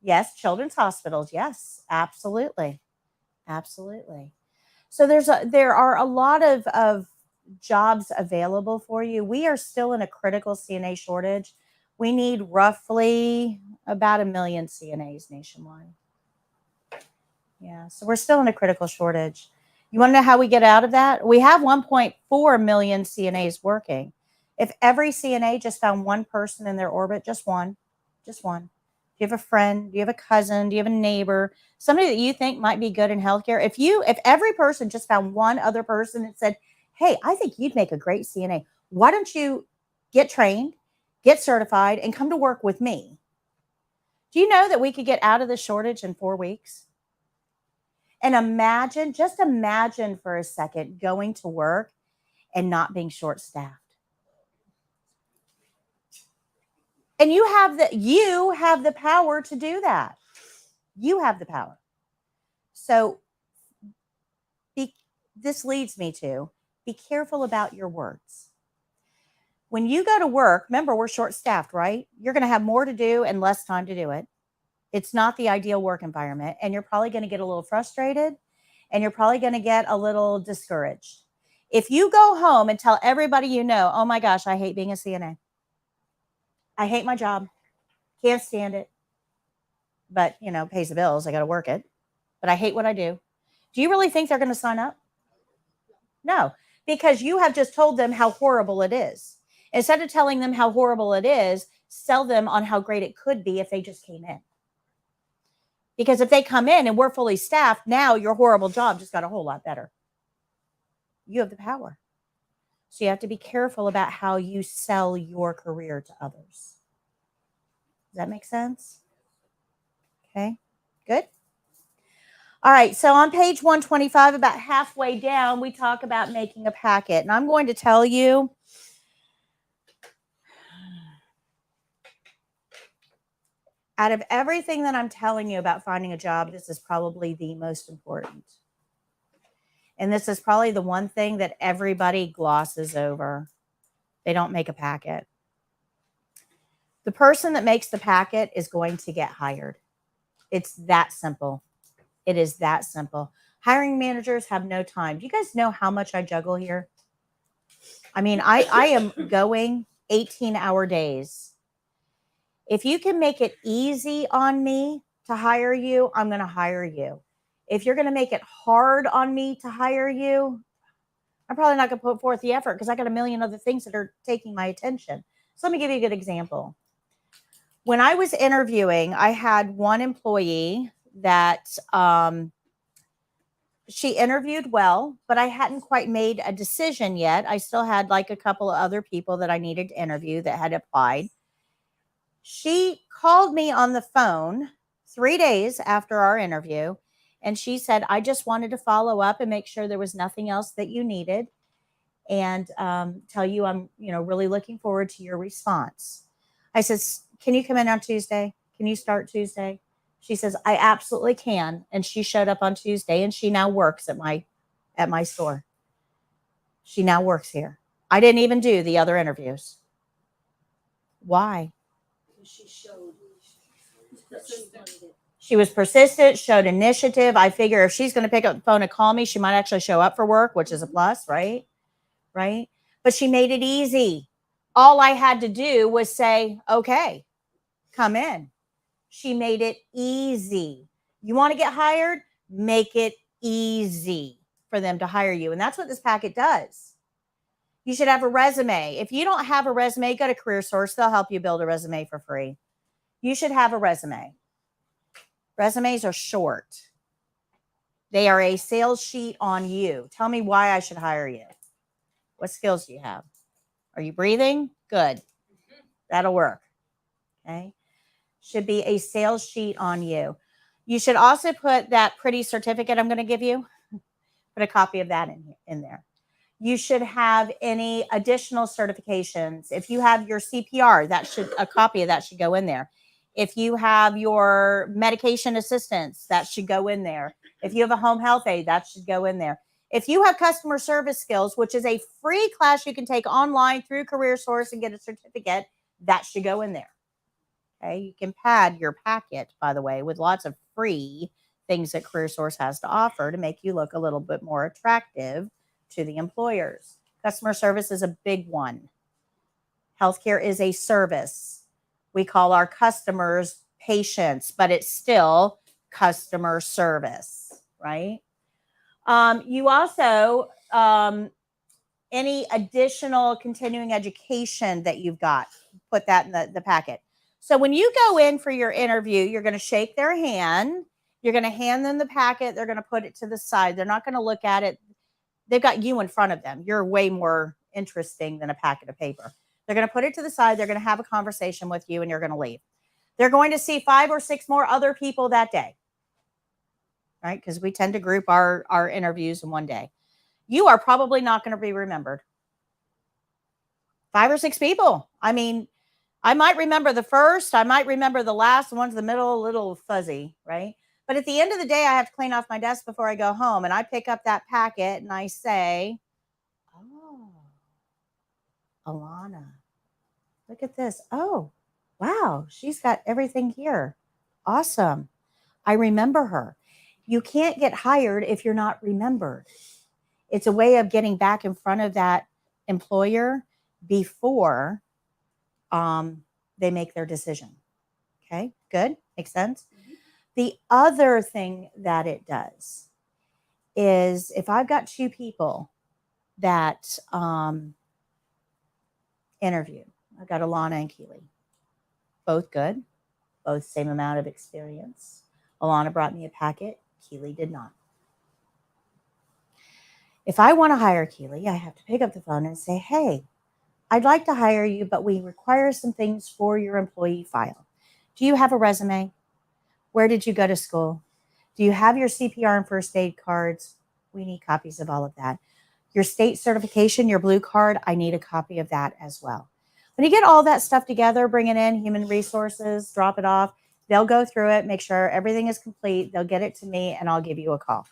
Yes, children's hospitals. Yes, absolutely. Absolutely. So there are a lot of jobs available for you. We are still in a critical CNA shortage. We need roughly about 1 million CNAs nationwide. Yeah, so we're still in a critical shortage. You want to know how we get out of that? We have 1.4 million CNAs working. If every CNA just found one person in their orbit, just one. Do you have a friend? Do you have a cousin? Do you have a neighbor? Somebody that you think might be good in healthcare? If every person just found one other person and said, hey, I think you'd make a great CNA. Why don't you get trained, get certified, and come to work with me? Do you know that we could get out of the shortage in 4 weeks? And just imagine for a second going to work and not being short-staffed. And you have the power to do that. You have the power. So this leads me to be careful about your words. When you go to work, remember, we're short-staffed, right? You're going to have more to do and less time to do it. It's not the ideal work environment. And you're probably going to get a little frustrated and you're probably going to get a little discouraged. If you go home and tell everybody you know, oh my gosh, I hate being a CNA. I hate my job. Can't stand it. But, pays the bills. I got to work it. But I hate what I do. Do you really think they're going to sign up? No, because you have just told them how horrible it is. Instead of telling them how horrible it is, sell them on how great it could be if they just came in. Because if they come in and we're fully staffed, now your horrible job just got a whole lot better. You have the power. So you have to be careful about how you sell your career to others. Does that make sense? Okay, good. All right, so on page 125, about halfway down, we talk about making a packet. And I'm going to tell you, out of everything that I'm telling you about finding a job, this is probably the most important. And this is probably the one thing that everybody glosses over. They don't make a packet. The person that makes the packet is going to get hired. It's that simple. It is that simple. Hiring managers have no time. Do you guys know how much I juggle here? I mean, I am going 18-hour days. If you can make it easy on me to hire you, I'm going to hire you. If you're going to make it hard on me to hire you, I'm probably not going to put forth the effort because I got a million other things that are taking my attention. So let me give you a good example. When I was interviewing, I had one employee that she interviewed well, but I hadn't quite made a decision yet. I still had like a couple of other people that I needed to interview that had applied. She called me on the phone 3 days after our interview, and she said, I just wanted to follow up and make sure there was nothing else that you needed, and tell you I'm really looking forward to your response. I said, can you come in on Tuesday? Can you start Tuesday? She says, I absolutely can. And she showed up on Tuesday, and she now works at my store. She now works here. I didn't even do the other interviews. Why? She showed. She was persistent, showed initiative. I figure if she's going to pick up the phone and call me, she might actually show up for work, which is a plus, right? Right? But she made it easy. All I had to do was say, okay, come in. She made it easy. You want to get hired? Make it easy for them to hire you. And that's what this packet does. You should have a resume. If you don't have a resume, go to CareerSource. They'll help you build a resume for free. You should have a resume. Resumes are short. They are a sales sheet on you. Tell me why I should hire you. What skills do you have? Are you breathing? Good. That'll work. Okay. Should be a sales sheet on you. You should also put that pretty certificate I'm going to give you. Put a copy of that in there. You should have any additional certifications. If you have your CPR, a copy of that should go in there. If you have your medication assistance, that should go in there. If you have a home health aide, that should go in there. If you have customer service skills, which is a free class you can take online through CareerSource and get a certificate, that should go in there. Okay, you can pad your packet, by the way, with lots of free things that CareerSource has to offer to make you look a little bit more attractive to the employers. Customer service is a big one. Healthcare is a service. We call our customers patients, but it's still customer service, right? You also, any additional continuing education that you've got, put that in the packet. So when you go in for your interview, you're going to shake their hand. You're going to hand them the packet. They're going to put it to the side. They're not going to look at it. They've got you in front of them. You're way more interesting than a packet of paper. They're going to put it to the side. They're going to have a conversation with you, and you're going to leave. They're going to see 5 or 6 more other people that day, right? Because we tend to group our interviews in one day. You are probably not going to be remembered. 5 or 6 people. I mean, I might remember the first. I might remember the last. The ones in the middle, a little fuzzy, right? But at the end of the day, I have to clean off my desk before I go home. And I pick up that packet and I say, oh, Alana, look at this. Oh, wow. She's got everything here. Awesome. I remember her. You can't get hired if you're not remembered. It's a way of getting back in front of that employer before they make their decision. Okay, good. Makes sense? Mm-hmm. The other thing that it does is if I've got 2 people that interview. I got Alana and Keely. Both good, both same amount of experience. Alana brought me a packet, Keely did not. If I want to hire Keely, I have to pick up the phone and say, hey, I'd like to hire you, but we require some things for your employee file. Do you have a resume? Where did you go to school? Do you have your CPR and first aid cards? We need copies of all of that. Your state certification, your blue card, I need a copy of that as well. When you get all that stuff together, bring it in, human resources, drop it off. They'll go through it, make sure everything is complete. They'll get it to me, and I'll give you a call.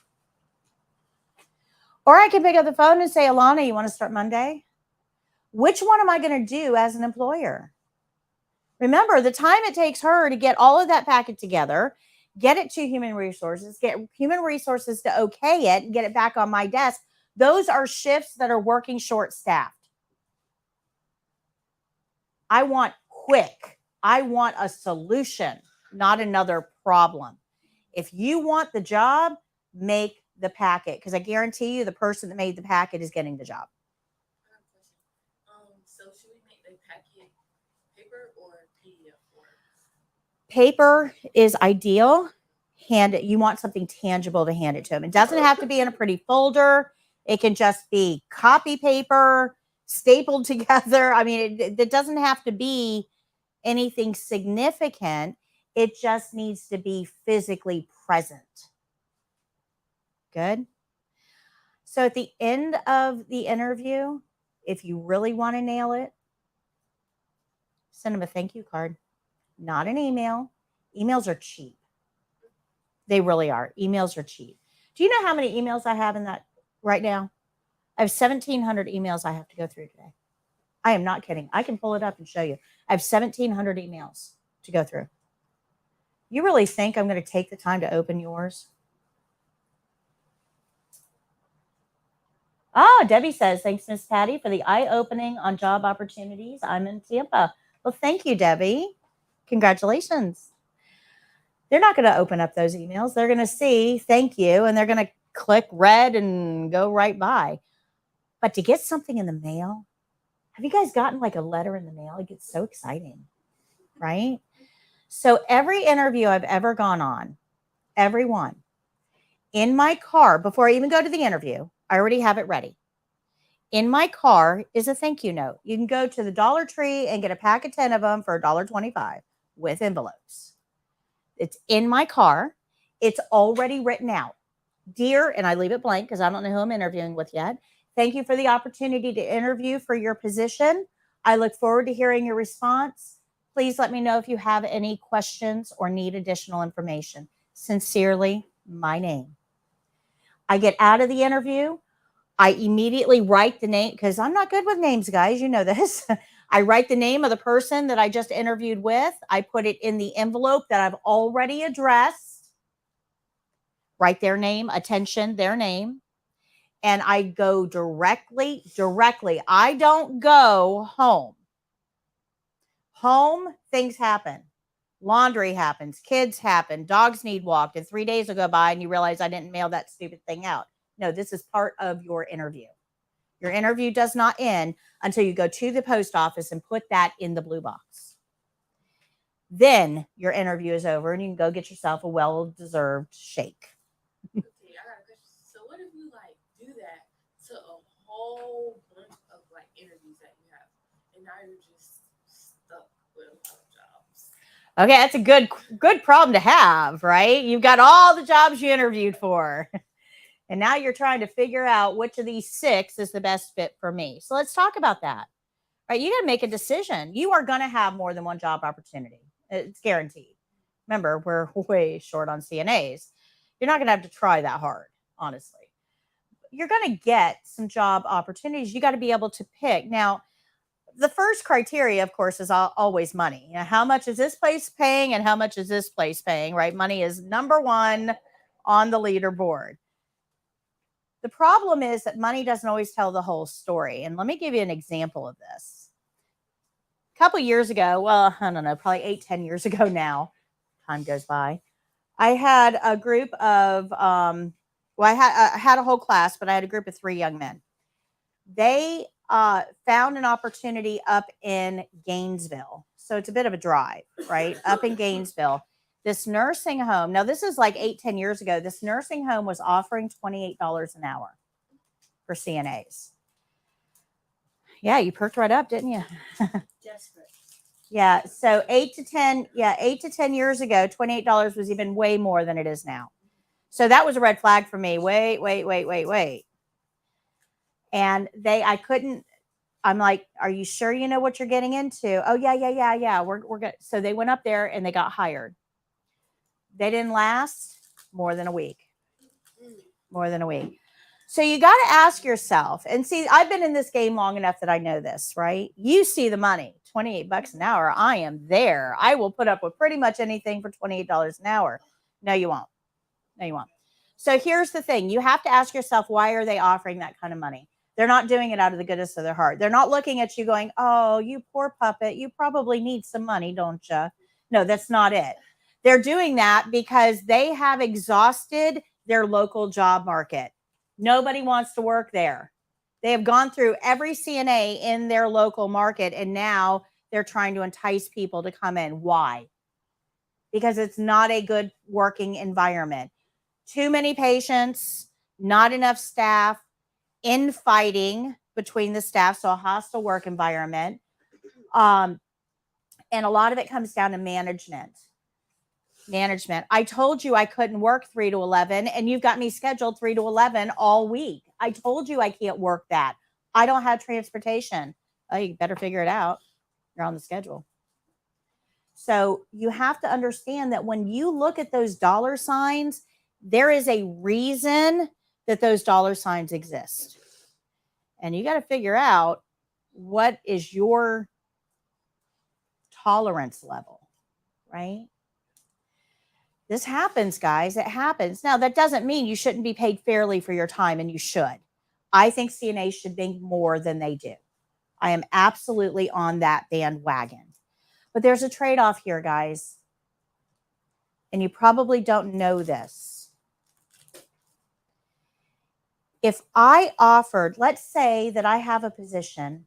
Or I can pick up the phone and say, Alana, you want to start Monday? Which one am I going to do as an employer? Remember, the time it takes her to get all of that packet together, get it to human resources, get human resources to okay it, and get it back on my desk. Those are shifts that are working short-staffed. I want quick. I want a solution, not another problem. If you want the job, make the packet, because I guarantee you the person that made the packet is getting the job. I have a question. So should we make the packet paper or PDF? Paper is ideal. You want something tangible to hand it to them. It doesn't have to be in a pretty folder. It can just be copy paper stapled together. I mean, it doesn't have to be anything significant. It just needs to be physically present. Good. So at the end of the interview, if you really want to nail it, send them a thank you card, not an email. Emails are cheap. They really are. Emails are cheap. Do you know how many emails I have in that right now? I have 1,700 emails I have to go through today. I am not kidding. I can pull it up and show you. I have 1,700 emails to go through. You really think I'm going to take the time to open yours? Oh, Debbie says, thanks, Miss Patty, for the eye-opening on job opportunities. I'm in Tampa. Well, thank you, Debbie. Congratulations. They're not going to open up those emails. They're going to see thank you, and they're going to click read and go right by. But to get something in the mail, have you guys gotten like a letter in the mail? It gets so exciting, right? So every interview I've ever gone on, every one, in my car, before I even go to the interview, I already have it ready. In my car is a thank you note. You can go to the Dollar Tree and get a pack of 10 of them for $1.25 with envelopes. It's in my car. It's already written out. Dear, and I leave it blank because I don't know who I'm interviewing with yet. Thank you for the opportunity to interview for your position. I look forward to hearing your response. Please let me know if you have any questions or need additional information. Sincerely, my name. I get out of the interview. I immediately write the name, because I'm not good with names, guys. You know this. I write the name of the person that I just interviewed with. I put it in the envelope that I've already addressed. Write their name, attention, their name. And I go directly. I don't go home. Home, things happen. Laundry happens. Kids happen. Dogs need walked. And 3 days will go by and you realize I didn't mail that stupid thing out. No, this is part of your interview. Your interview does not end until you go to the post office and put that in the blue box. Then your interview is over and you can go get yourself a well-deserved shake. Okay, I got a question. So what if you like do that to a whole bunch of like interviews that you have, and now you're just stuck with a lot of jobs? Okay, that's a good problem to have, right? You've got all the jobs you interviewed for. And now you're trying to figure out which of these 6 is the best fit for me. So let's talk about that. Right? You got to make a decision. You are going to have more than one job opportunity. It's guaranteed. Remember, we're way short on CNAs. You're not going to have to try that hard, honestly. You're going to get some job opportunities. You got to be able to pick. Now, the first criteria, of course, is always money. You know, how much is this place paying and how much is this place paying, right? Money is number one on the leaderboard. The problem is that money doesn't always tell the whole story. And let me give you an example of this. A couple years ago, well, I don't know, probably 8-10 years ago now, time goes by, I had a group of, I had a whole class, but I had a group of 3 young men. They found an opportunity up in Gainesville. So it's a bit of a drive, right? Up in Gainesville. This nursing home, now this is like 8-10 years ago, this nursing home was offering $28 an hour for CNAs. Yeah, you perked right up, didn't you? Desperate. Yeah, so 8 to 10 years ago, $28 was even way more than it is now. So that was a red flag for me. Wait. And I couldn't, I'm like, are you sure you know what you're getting into? Oh, yeah. We're good. So they went up there and they got hired. They didn't last more than a week. So you got to ask yourself, and see, I've been in this game long enough that I know this, right? You see the money, $28 an hour. I am there. I will put up with pretty much anything for $28 an hour. No, you won't. So here's the thing. You have to ask yourself, why are they offering that kind of money? They're not doing it out of the goodness of their heart. They're not looking at you going, oh, you poor puppet, you probably need some money, don't you? No, that's not it. They're doing that because they have exhausted their local job market. Nobody wants to work there. They have gone through every CNA in their local market, and now they're trying to entice people to come in. Why? Because it's not a good working environment. Too many patients, not enough staff, infighting between the staff, so a hostile work environment. And a lot of it comes down to management. I told you I couldn't work 3 to 11, and you've got me scheduled 3 to 11 all week. I told you I can't work that. I don't have transportation. Oh, you better figure it out. You're on the schedule. So you have to understand that when you look at those dollar signs, there is a reason that those dollar signs exist. And you got to figure out what is your tolerance level, right? This happens, guys. It happens. Now, that doesn't mean you shouldn't be paid fairly for your time, and you should. I think CNAs should make more than they do. I am absolutely on that bandwagon. But there's a trade-off here, guys. And you probably don't know this. If I offered, let's say that I have a position,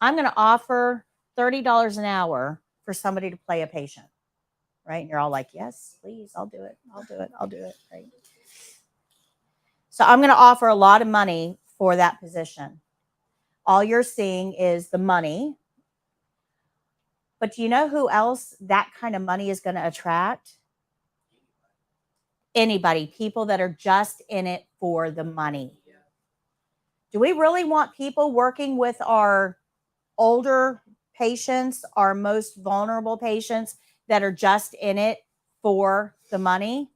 I'm going to offer $30 an hour for somebody to play a patient, right? And you're all like, yes, please, I'll do it, right? So I'm going to offer a lot of money for that position. All you're seeing is the money. But do you know who else that kind of money is going to attract? Anybody, people that are just in it for the money. Do we really want people working with our older patients, our most vulnerable patients that are just in it for the money?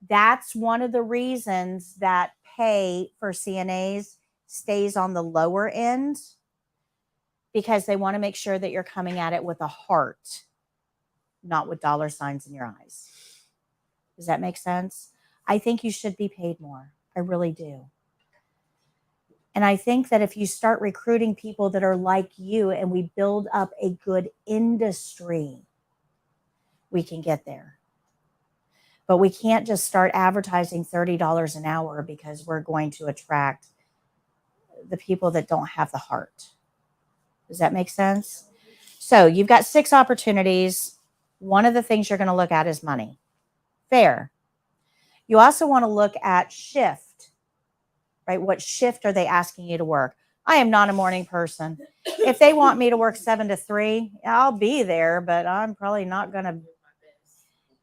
That's one of the reasons that pay for CNAs stays on the lower end, because they want to make sure that you're coming at it with a heart, not with dollar signs in your eyes. Does that make sense? I think you should be paid more. I really do. And I think that if you start recruiting people that are like you and we build up a good industry, we can get there. But we can't just start advertising $30 an hour because we're going to attract the people that don't have the heart. Does that make sense? So you've got 6 opportunities. One of the things you're going to look at is money. Fair. You also want to look at shift, right? What shift are they asking you to work? I am not a morning person. If they want me to work 7 to 3, I'll be there, but I'm probably not going to.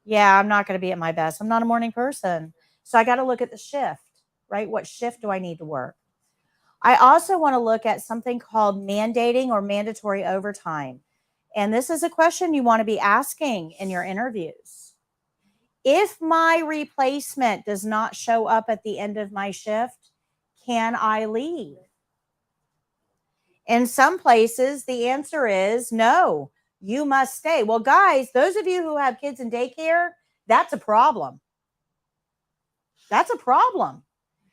Yeah, I'm not going to be at my best. I'm not a morning person. So I got to look at the shift, right? What shift do I need to work? I also want to look at something called mandating or mandatory overtime. And this is a question you want to be asking in your interviews. If my replacement does not show up at the end of my shift, can I leave? In some places, the answer is no, you must stay. Well, guys, those of you who have kids in daycare, that's a problem. That's a problem.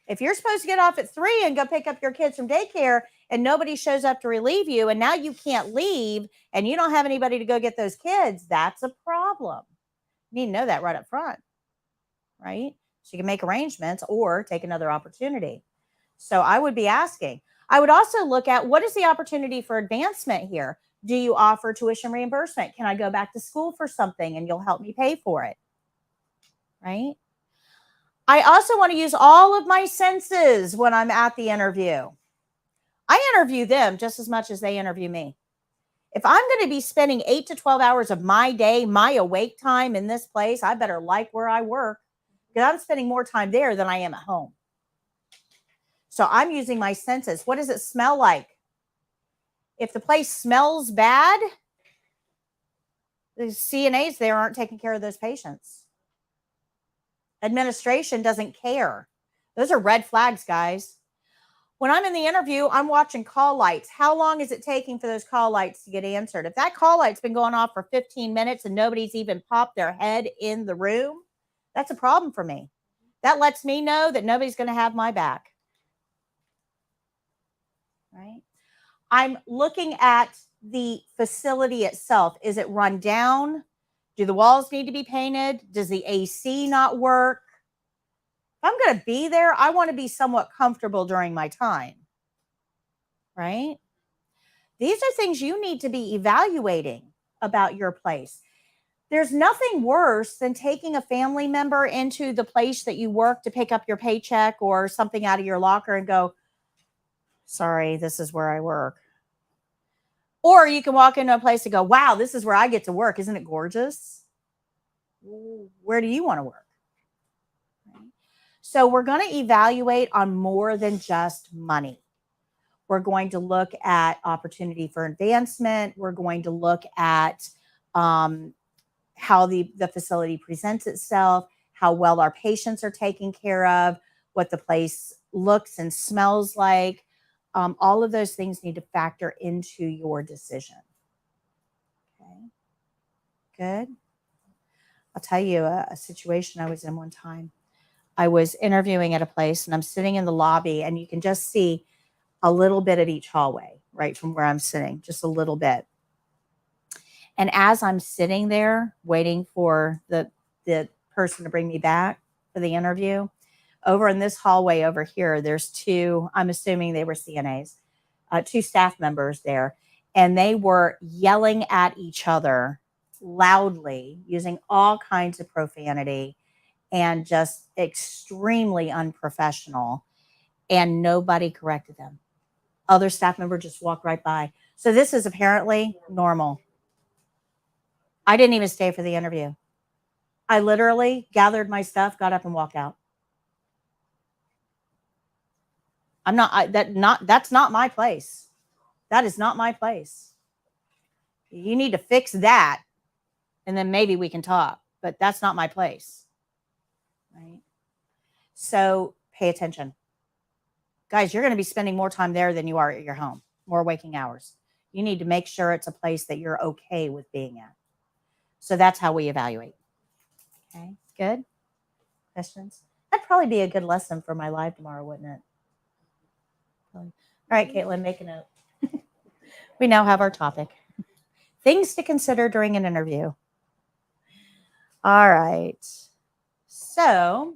If you're supposed to get off at 3 and go pick up your kids from daycare and nobody shows up to relieve you, and now you can't leave and you don't have anybody to go get those kids, that's a problem. You need to know that right up front, right? So you can make arrangements or take another opportunity. So I would be asking. I would also look at what is the opportunity for advancement here? Do you offer tuition reimbursement? Can I go back to school for something and you'll help me pay for it? Right? I also want to use all of my senses when I'm at the interview. I interview them just as much as they interview me. If I'm going to be spending 8 to 12 hours of my day, my awake time in this place, I better like where I work because I'm spending more time there than I am at home. So I'm using my senses. What does it smell like? If the place smells bad, the CNAs there aren't taking care of those patients. Administration doesn't care. Those are red flags, guys. When I'm in the interview, I'm watching call lights. How long is it taking for those call lights to get answered? If that call light's been going off for 15 minutes and nobody's even popped their head in the room, that's a problem for me. That lets me know that nobody's going to have my back. Right? I'm looking at the facility itself. Is it run down? Do the walls need to be painted? Does the AC not work? If I'm going to be there, I want to be somewhat comfortable during my time. Right? These are things you need to be evaluating about your place. There's nothing worse than taking a family member into the place that you work to pick up your paycheck or something out of your locker and go, sorry, this is where I work. Or you can walk into a place and go, wow, this is where I get to work. Isn't it gorgeous? Where do you want to work? So we're going to evaluate on more than just money. We're going to look at opportunity for advancement. We're going to look at how the facility presents itself, how well our patients are taken care of, what the place looks and smells like. All of those things need to factor into your decision. Okay, good. I'll tell you a situation I was in one time. I was interviewing at a place and I'm sitting in the lobby and you can just see a little bit of each hallway, right from where I'm sitting, just a little bit. And as I'm sitting there waiting for the person to bring me back for the interview, over in this hallway over here, there's two, I'm assuming they were CNAs, two staff members there, and they were yelling at each other loudly, using all kinds of profanity and just extremely unprofessional, and nobody corrected them. Other staff member just walked right by. So this is apparently normal. I didn't even stay for the interview. I literally gathered my stuff, got up and walked out. That's not my place. That is not my place. You need to fix that and then maybe we can talk, but that's not my place. Right? So pay attention. Guys, you're going to be spending more time there than you are at your home, more waking hours. You need to make sure it's a place that you're okay with being at. So that's how we evaluate. Okay, good. Questions? That'd probably be a good lesson for my live tomorrow, wouldn't it? All right, Caitlin, make a note. We now have our topic. Things to consider during an interview. All right. So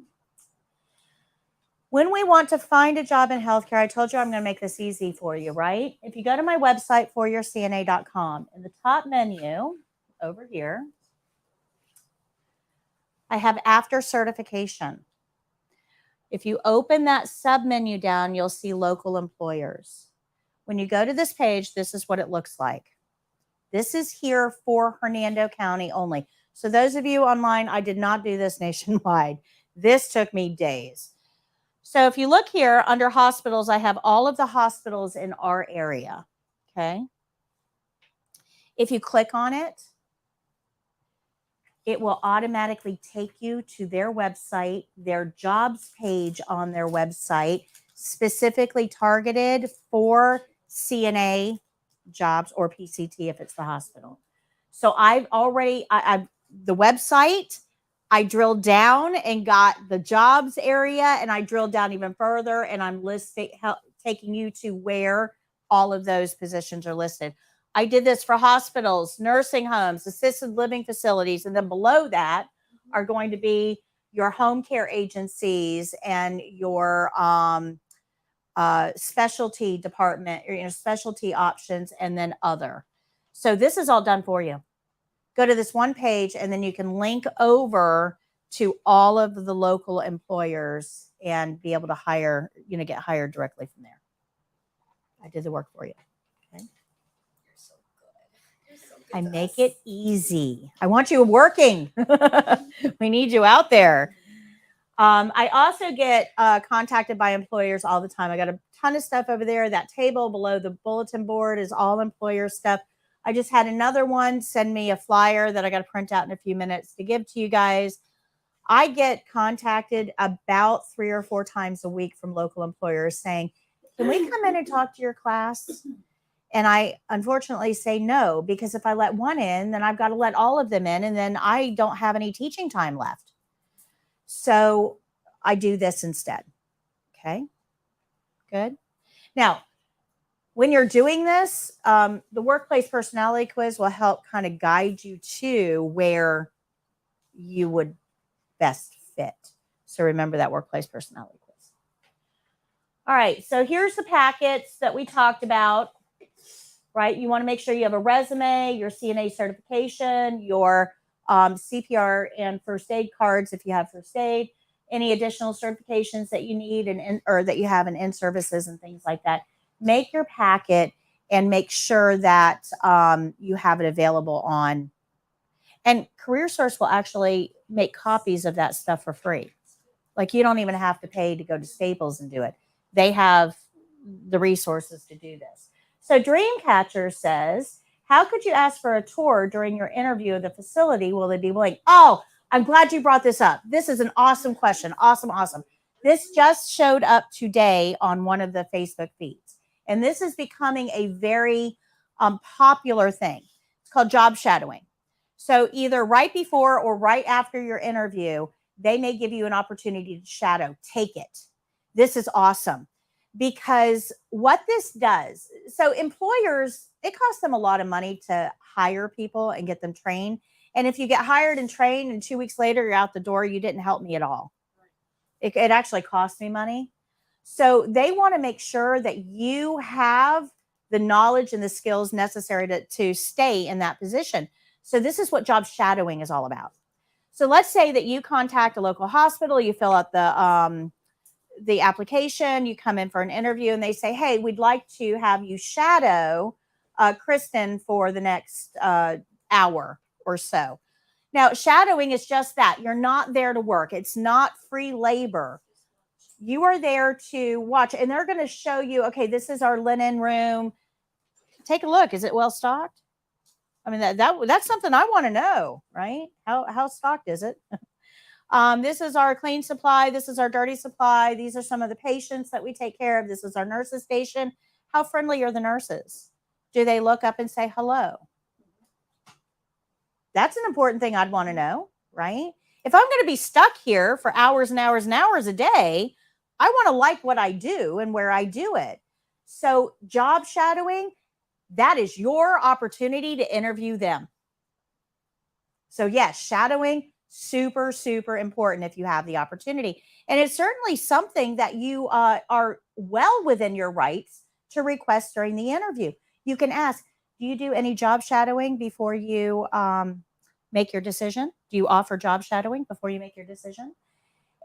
when we want to find a job in healthcare, I told you I'm going to make this easy for you, right? If you go to my website, foryourcna.com, in the top menu over here, I have after certification. If you open that sub menu down, you'll see local employers. When you go to this page, this is what it looks like. This is here for Hernando County only. So those of you online, I did not do this nationwide. This took me days. So if you look here under hospitals, I have all of the hospitals in our area. Okay. If you click on it, it will automatically take you to their website, their jobs page on their website, specifically targeted for CNA jobs or PCT if it's the hospital. So I've already, the website, I drilled down and got the jobs area, and I drilled down even further, and I'm taking you to where all of those positions are listed. I did this for hospitals, nursing homes, assisted living facilities, and then below that are going to be your home care agencies and your specialty department, or, specialty options, and then other. So this is all done for you. Go to this one page, and then you can link over to all of the local employers and be able to hire, get hired directly from there. I did the work for you. Okay. You're so good. You're so good I to make us. it easy. I want you working. We need you out there. I also get contacted by employers all the time. I got a ton of stuff over there. That table below the bulletin board is all employer stuff. I just had another one send me a flyer that I got to print out in a few minutes to give to you guys. I get contacted about 3 or 4 times a week from local employers saying, can we come in and talk to your class? And I unfortunately say no, because if I let one in, then I've got to let all of them in, and then I don't have any teaching time left. So I do this instead. Okay, good. Now, when you're doing this, the workplace personality quiz will help kind of guide you to where you would best fit. So remember that workplace personality quiz. All right, so here's the packets that we talked about, right? You want to make sure you have a resume, your CNA certification, your CPR and first aid cards if you have first aid, any additional certifications that you need or that you have in in-services and things like that. Make your packet and make sure that you have it available on. And CareerSource will actually make copies of that stuff for free. Like, you don't even have to pay to go to Staples and do it. They have the resources to do this. So Dreamcatcher says, how could you ask for a tour during your interview of the facility? Will they be willing? Oh, I'm glad you brought this up. This is an awesome question. Awesome. This just showed up today on one of the Facebook feeds. And this is becoming a very popular thing. It's called job shadowing. So either right before or right after your interview, they may give you an opportunity to shadow. Take it. This is awesome. Because what this does, so employers, it costs them a lot of money to hire people and get them trained. And if you get hired and trained and 2 weeks later you're out the door, you didn't help me at all. It actually cost me money. So they want to make sure that you have the knowledge and the skills necessary to stay in that position. So this is what job shadowing is all about. So let's say that you contact a local hospital, you fill out the application, you come in for an interview, and they say, hey, we'd like to have you shadow Kristen for the next hour or so. Now, shadowing is just that. You're not there to work. It's not free labor. You are there to watch, and they're going to show you, okay, this is our linen room. Take a look. Is it well stocked? I mean, that's something I want to know, right? How stocked is it? This is our clean supply. This is our dirty supply. These are some of the patients that we take care of. This is our nurses station. How friendly are the nurses? Do they look up and say hello? That's an important thing I'd want to know, right? If I'm going to be stuck here for hours and hours and hours a day, I want to like what I do and where I do it. So job shadowing, that is your opportunity to interview them. So yes, shadowing, super, super important if you have the opportunity. And it's certainly something that you are well within your rights to request during the interview. You can ask, do you do any job shadowing before you make your decision? Do you offer job shadowing before you make your decision?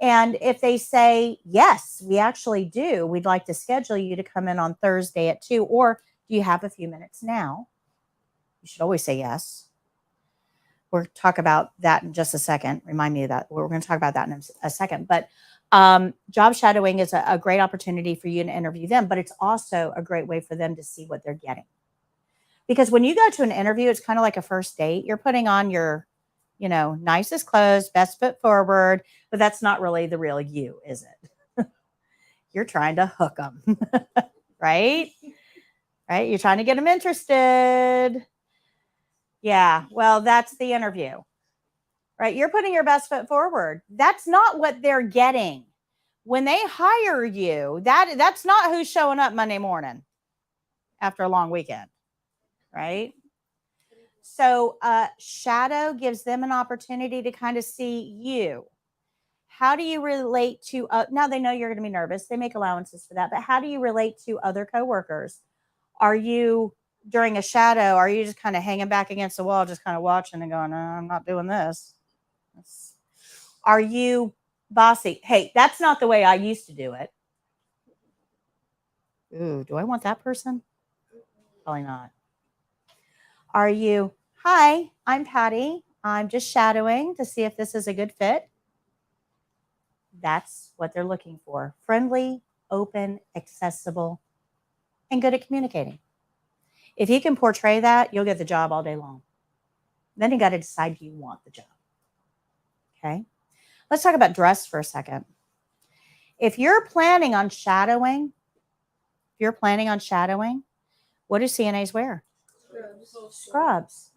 And if they say, yes, we actually do, we'd like to schedule you to come in on Thursday at 2, or do you have a few minutes now? You should always say yes. We'll talk about that in just a second. Remind me of that. We're going to talk about that in a second. But job shadowing is a great opportunity for you to interview them, but it's also a great way for them to see what they're getting. Because when you go to an interview, it's kind of like a first date. You're putting on your, nicest clothes, best foot forward, but that's not really the real you, is it? You're trying to hook them, right? Right? You're trying to get them interested. Yeah, well, that's the interview, right? You're putting your best foot forward. That's not what they're getting. When they hire you, that's not who's showing up Monday morning after a long weekend, right? So shadow gives them an opportunity to kind of see you. How do you relate to, now they know you're going to be nervous. They make allowances for that. But how do you relate to other coworkers? Are you, during a shadow, are you just kind of hanging back against the wall, just kind of watching and going, I'm not doing this? Are you bossy? Hey, that's not the way I used to do it. Ooh, do I want that person? Probably not. Are you, hi, I'm Patty. I'm just shadowing to see if this is a good fit. That's what they're looking for. Friendly, open, accessible, and good at communicating. If you can portray that, you'll get the job all day long. Then you got to decide you want the job. Okay. Let's talk about dress for a second. If you're planning on shadowing, what do CNAs wear? Scrubs.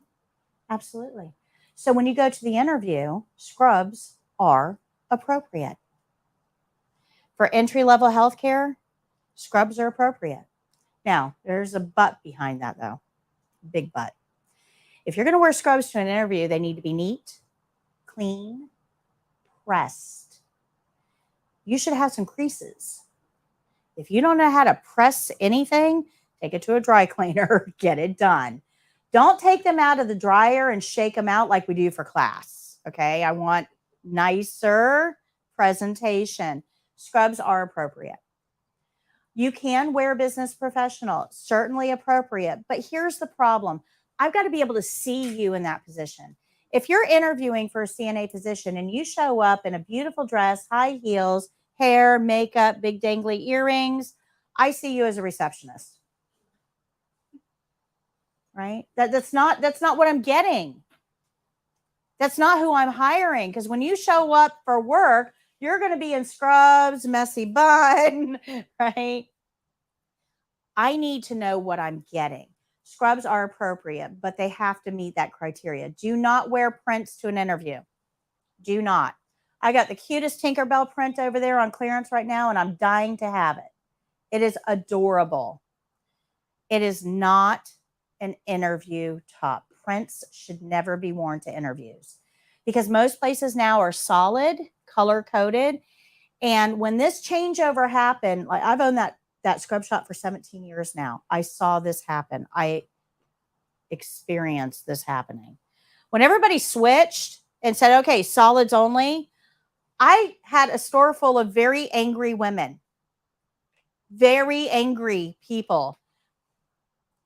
Absolutely. So when you go to the interview, scrubs are appropriate. For entry-level healthcare, scrubs are appropriate. Now, there's a but behind that, though. Big but. If you're going to wear scrubs to an interview, they need to be neat, clean, pressed. You should have some creases. If you don't know how to press anything, take it to a dry cleaner, get it done. Don't take them out of the dryer and shake them out like we do for class. Okay, I want nicer presentation. Scrubs are appropriate. You can wear business professional, certainly appropriate. But here's the problem. I've got to be able to see you in that position. If you're interviewing for a CNA position and you show up in a beautiful dress, high heels, hair, makeup, big dangly earrings, I see you as a receptionist. Right? That's not what I'm getting. That's not who I'm hiring. Because when you show up for work, you're going to be in scrubs, messy bun, right? I need to know what I'm getting. Scrubs are appropriate, but they have to meet that criteria. Do not wear prints to an interview. Do not. I got the cutest Tinkerbell print over there on clearance right now, and I'm dying to have it. It is adorable. It is not an interview top. Prints should never be worn to interviews because most places now are solid, color coded. And when this changeover happened, like I've owned that scrub shop for 17 years now. I saw this happen. I experienced this happening. When everybody switched and said, okay, solids only, I had a store full of very angry women, very angry people.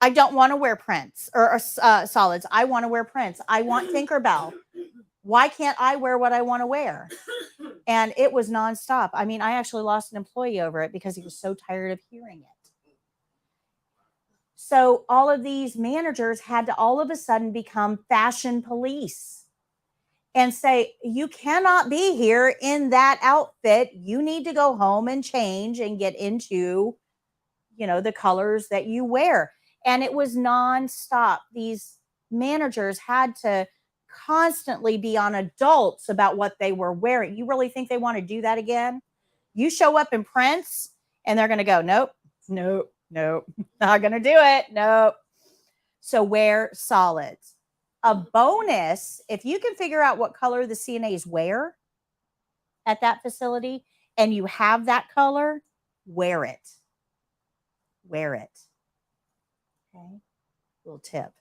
I don't want to wear prints or solids. I want to wear prints. I want Tinkerbell. Why can't I wear what I want to wear? And it was nonstop. I mean, I actually lost an employee over it because he was so tired of hearing it. So all of these managers had to all of a sudden become fashion police and say, you cannot be here in that outfit. You need to go home and change and get into, the colors that you wear. And it was nonstop. These managers had to constantly be on adults about what they were wearing. You really think they want to do that again? You show up in prints and they're going to go, nope, not going to do it. Nope. So wear solids. A bonus, if you can figure out what color the CNAs wear at that facility and you have that color, wear it. Wear it. Okay. Little tip.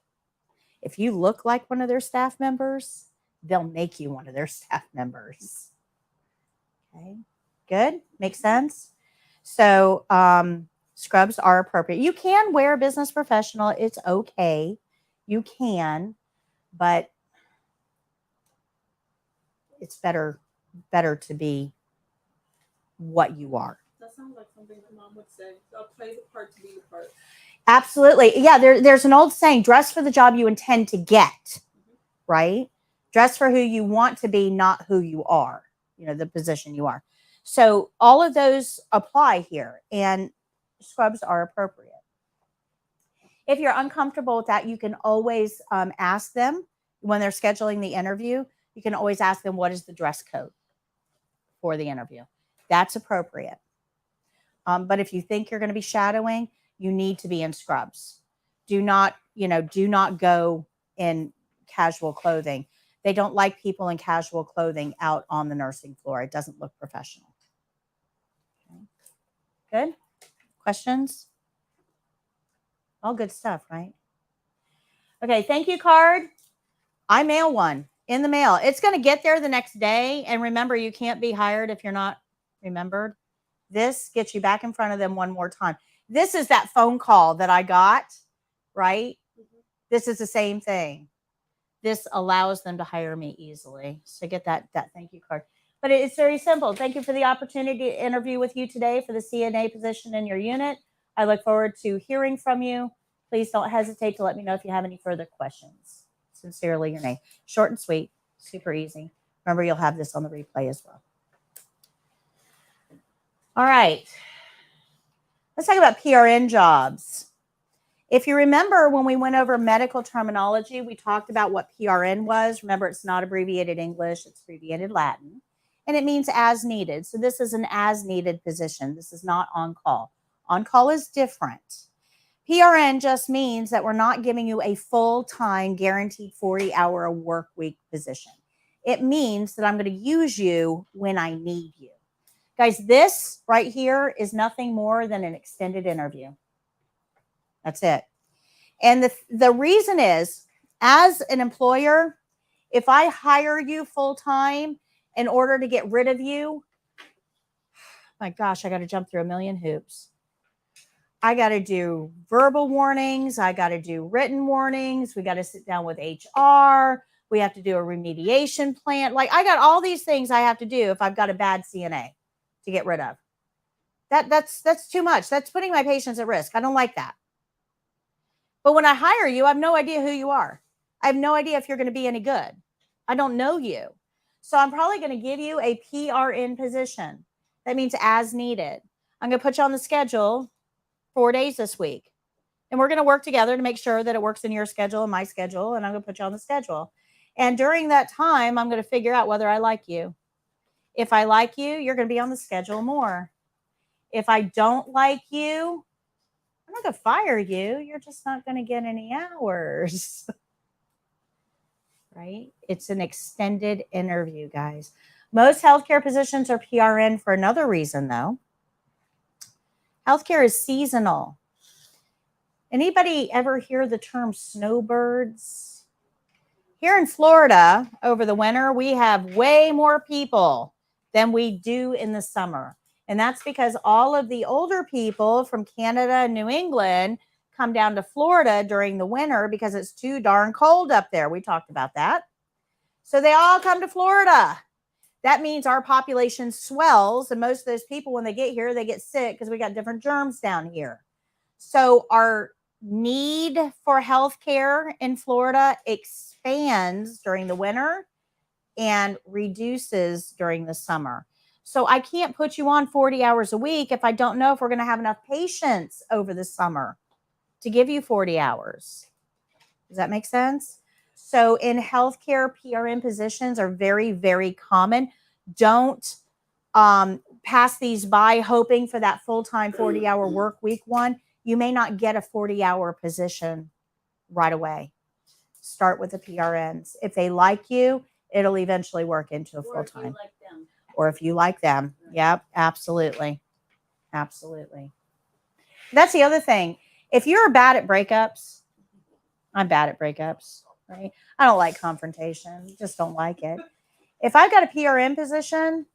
If you look like one of their staff members, they'll make you one of their staff members. Okay. Good. Makes sense? So scrubs are appropriate. You can wear business professional. It's okay. You can, but it's better to be what you are. That sounds like something my mom would say. I'll play the part to be the part. Absolutely. Yeah, there's an old saying, dress for the job you intend to get, right? Dress for who you want to be, not who you are, the position you are. So all of those apply here, and scrubs are appropriate. If you're uncomfortable with that, you can always ask them when they're scheduling the interview. You can always ask them, what is the dress code for the interview? That's appropriate. But if you think you're going to be shadowing, you need to be in scrubs. Do not go in casual clothing. They don't like people in casual clothing out on the nursing floor. It doesn't look professional. Okay. Good? Questions? All good stuff, right? Okay, thank you card. I mail one in the mail. It's going to get there the next day. And remember, you can't be hired if you're not remembered. This gets you back in front of them one more time. This is that phone call that I got, right? This is the same thing. This allows them to hire me easily. So get that thank you card. But it's very simple. Thank you for the opportunity to interview with you today for the CNA position in your unit. I look forward to hearing from you. Please don't hesitate to let me know if you have any further questions. Sincerely, your name. Short and sweet, super easy. Remember, you'll have this on the replay as well. All right. Let's talk about PRN jobs. If you remember when we went over medical terminology, we talked about what PRN was. Remember, it's not abbreviated English, it's abbreviated Latin. And it means as needed. So this is an as needed position. This is not on call. On call is different. PRN just means that we're not giving you a full-time guaranteed 40-hour work week position. It means that I'm going to use you when I need you. Guys, this right here is nothing more than an extended interview. That's it. And the reason is, as an employer, if I hire you full-time in order to get rid of you, my gosh, I got to jump through a million hoops. I got to do verbal warnings. I got to do written warnings. We got to sit down with HR. We have to do a remediation plan. Like, I got all these things I have to do if I've got a bad CNA to get rid of. That's too much. That's putting my patients at risk. I don't like that. But when I hire you, I have no idea who you are. I have no idea if you're going to be any good. I don't know you. So I'm probably going to give you a PRN position. That means as needed. I'm going to put you on the schedule 4 days this week. And we're going to work together to make sure that it works in your schedule and my schedule. And I'm going to put you on the schedule. And during that time, I'm going to figure out whether I like you. If I like you, you're going to be on the schedule more. If I don't like you, I'm not going to fire you. You're just not going to get any hours. Right? It's an extended interview, guys. Most healthcare positions are PRN for another reason, though. Healthcare is seasonal. Anybody ever hear the term snowbirds? Here in Florida, over the winter, we have way more people than we do in the summer. And that's because all of the older people from Canada and New England come down to Florida during the winter because it's too darn cold up there. We talked about that. So they all come to Florida. That means our population swells. And most of those people, when they get here, they get sick because we got different germs down here. So our need for healthcare in Florida expands during the winter and reduces during the summer. So I can't put you on 40 hours a week if I don't know if we're going to have enough patients over the summer to give you 40 hours. Does that make sense? So in healthcare, PRN positions are very, very common. Don't pass these by hoping for that full-time 40-hour work week one. You may not get a 40-hour position right away. Start with the PRNs. If they like you, it'll eventually work into a full-time. Or if you like them. Yep, absolutely. Absolutely. That's the other thing. If you're bad at breakups, I'm bad at breakups, right? I don't like confrontation. Just don't like it. If I've got a PRN position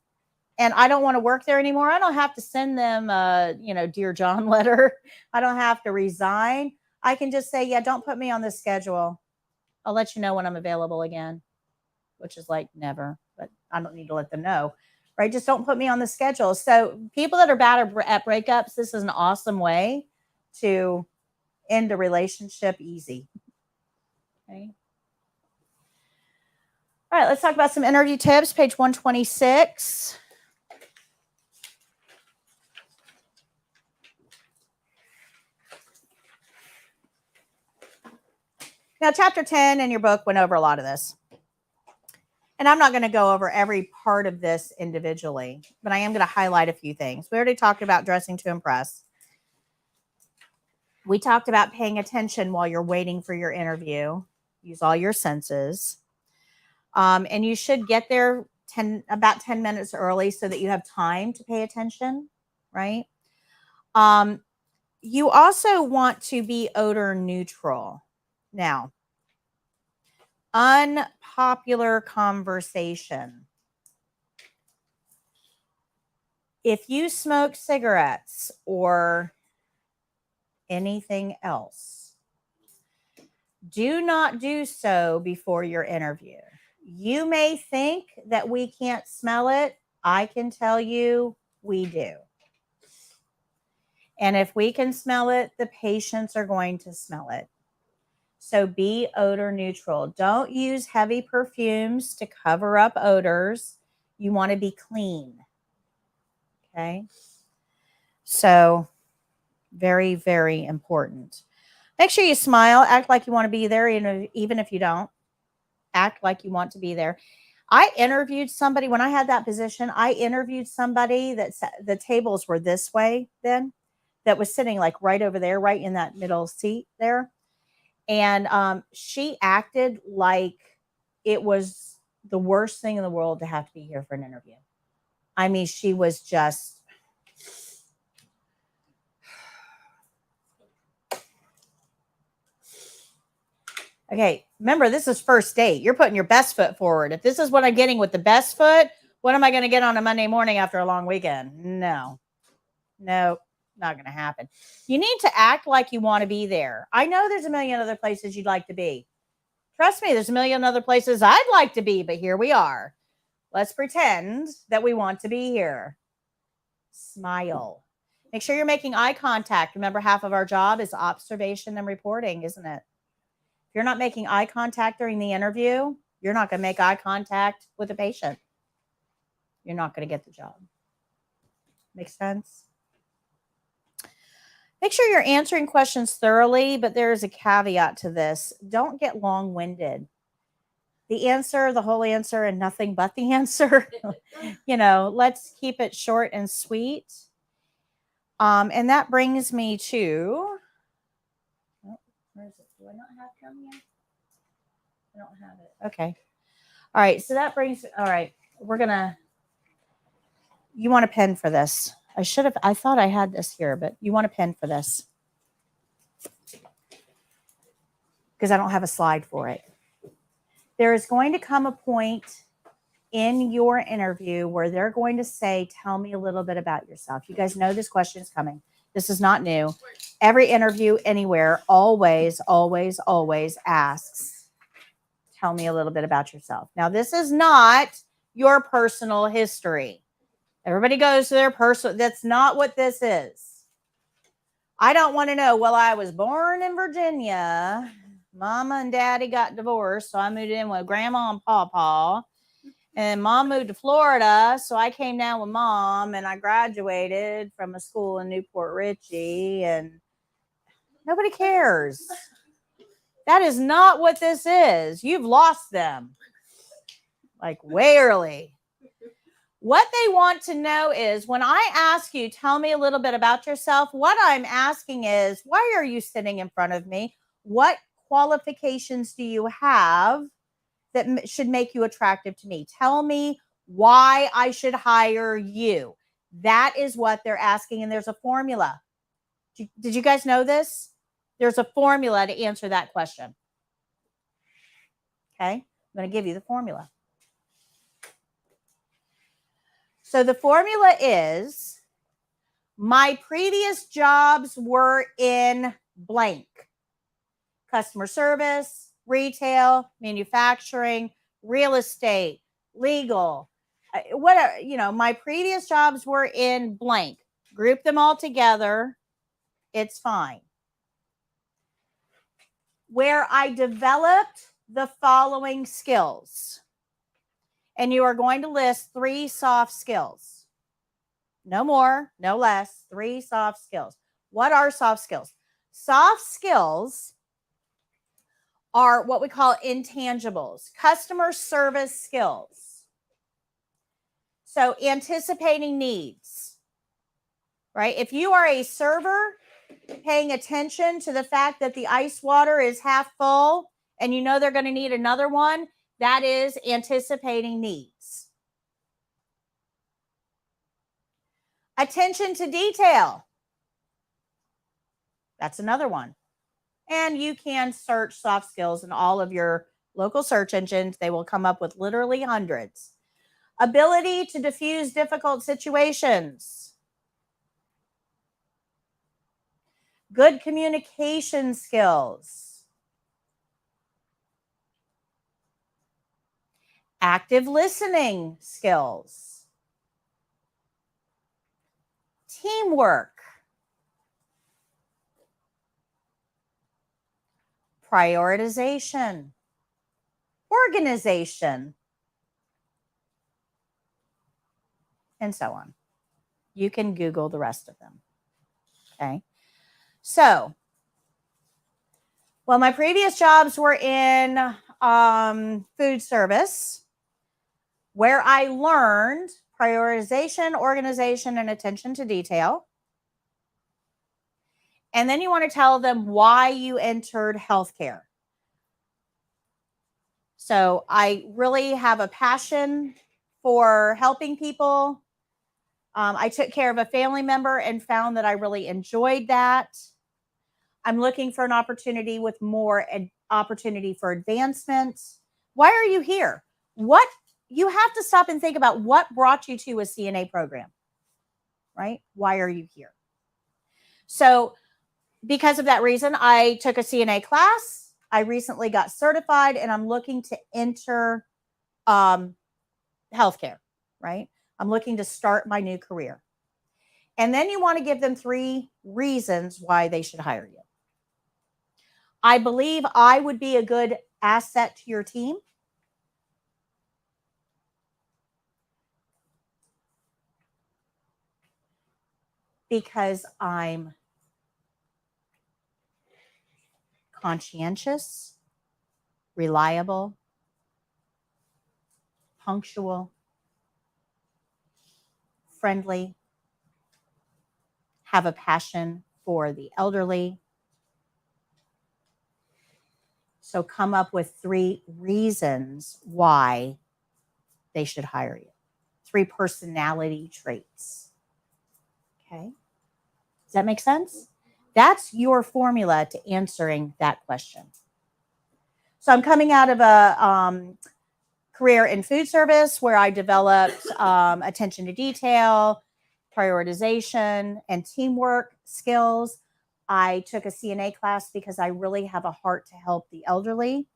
and I don't want to work there anymore, I don't have to send them a, Dear John letter. I don't have to resign. I can just say, yeah, don't put me on this schedule. I'll let you know when I'm available again, which is like never, but I don't need to let them know, right? Just don't put me on the schedule. So people that are bad at breakups, this is an awesome way to end a relationship easy. Okay. All right, let's talk about some interview tips, page 126. Now, chapter 10 in your book went over a lot of this. And I'm not going to go over every part of this individually, but I am going to highlight a few things. We already talked about dressing to impress. We talked about paying attention while you're waiting for your interview. Use all your senses. And you should get there about 10 minutes early so that you have time to pay attention, right? You also want to be odor neutral. Now, unpopular conversation. If you smoke cigarettes or anything else, do not do so before your interview. You may think that we can't smell it. I can tell you we do. And if we can smell it, the patients are going to smell it. So be odor neutral. Don't use heavy perfumes to cover up odors. You want to be clean. Okay. So very, very important. Make sure you smile, act like you want to be there, even if you don't. Act like you want to be there. I interviewed somebody when I had that position. I interviewed somebody that the tables were this way then, that was sitting like right over there, right in that middle seat there. And she acted like it was the worst thing in the world to have to be here for an interview. I mean, she was just... Okay, remember, this is first date. You're putting your best foot forward. If this is what I'm getting with the best foot, what am I going to get on a Monday morning after a long weekend? No, not going to happen. You need to act like you want to be there. I know there's a million other places you'd like to be. Trust me, there's a million other places I'd like to be, but here we are. Let's pretend that we want to be here. Smile. Make sure you're making eye contact. Remember, half of our job is observation and reporting, isn't it? If you're not making eye contact during the interview, you're not going to make eye contact with the patient. You're not going to get the job. Make sense? Make sure you're answering questions thoroughly, but there is a caveat to this. Don't get long-winded. The answer, the whole answer, and nothing but the answer. Let's keep it short and sweet. And that brings me to... Where is it? Do I not have gum yet? I don't have it. Okay. All right. So that brings... All right. You want a pen for this. I thought I had this here, but you want a pen for this. Because I don't have a slide for it. There is going to come a point in your interview where they're going to say, tell me a little bit about yourself. You guys know this question is coming. This is not new. Every interview anywhere always, always, always asks, tell me a little bit about yourself. Now, this is not your personal history. Everybody goes to their personal. That's not what this is. I don't want to know, well, I was born in Virginia. Mama and daddy got divorced, so I moved in with grandma and pawpaw. And mom moved to Florida, so I came down with mom, and I graduated from a school in Newport Richey, and nobody cares. That is not what this is. You've lost them. Like, way early. What they want to know is, when I ask you, tell me a little bit about yourself, what I'm asking is, why are you sitting in front of me? What qualifications do you have that should make you attractive to me? Tell me why I should hire you. That is what they're asking, and there's a formula. Did you guys know this? There's a formula to answer that question. Okay, I'm going to give you the formula. So the formula is, my previous jobs were in blank. Customer service, retail, manufacturing, real estate, legal, whatever. My previous jobs were in blank. Group them all together. It's fine. Where I developed the following skills. And you are going to list 3 soft skills. No more, no less. 3 soft skills. What are soft skills? Soft skills are what we call intangibles, customer service skills. So anticipating needs, right? If you are a server, paying attention to the fact that the ice water is half full and you know they're going to need another one, That is anticipating needs. Attention to detail. That's another one. And you can search soft skills in all of your local search engines. They will come up with literally hundreds. Ability to diffuse difficult situations. Good communication skills. Active listening skills. Teamwork. Prioritization. Organization. And so on. You can Google the rest of them. Okay. So, well, my previous jobs were in food service, where I learned prioritization, organization, and attention to detail. And then you want to tell them why you entered healthcare. So I really have a passion for helping people. I took care of a family member and found that I really enjoyed that. I'm looking for an opportunity with more opportunity for advancement. Why are you here? What you have to stop and think about what brought you to a CNA program, right? Why are you here? So because of that reason, I took a CNA class. I recently got certified and I'm looking to enter healthcare, right? I'm looking to start my new career. And then you want to give them 3 reasons why they should hire you. I believe I would be a good asset to your team. Because I'm conscientious, reliable, punctual, friendly, have a passion for the elderly. So come up with 3 reasons why they should hire you. 3 personality traits. Okay. Does that make sense? That's your formula to answering that question. So I'm coming out of a career in food service where I developed attention to detail, prioritization, and teamwork skills. I took a CNA class because I really have a heart to help the elderly.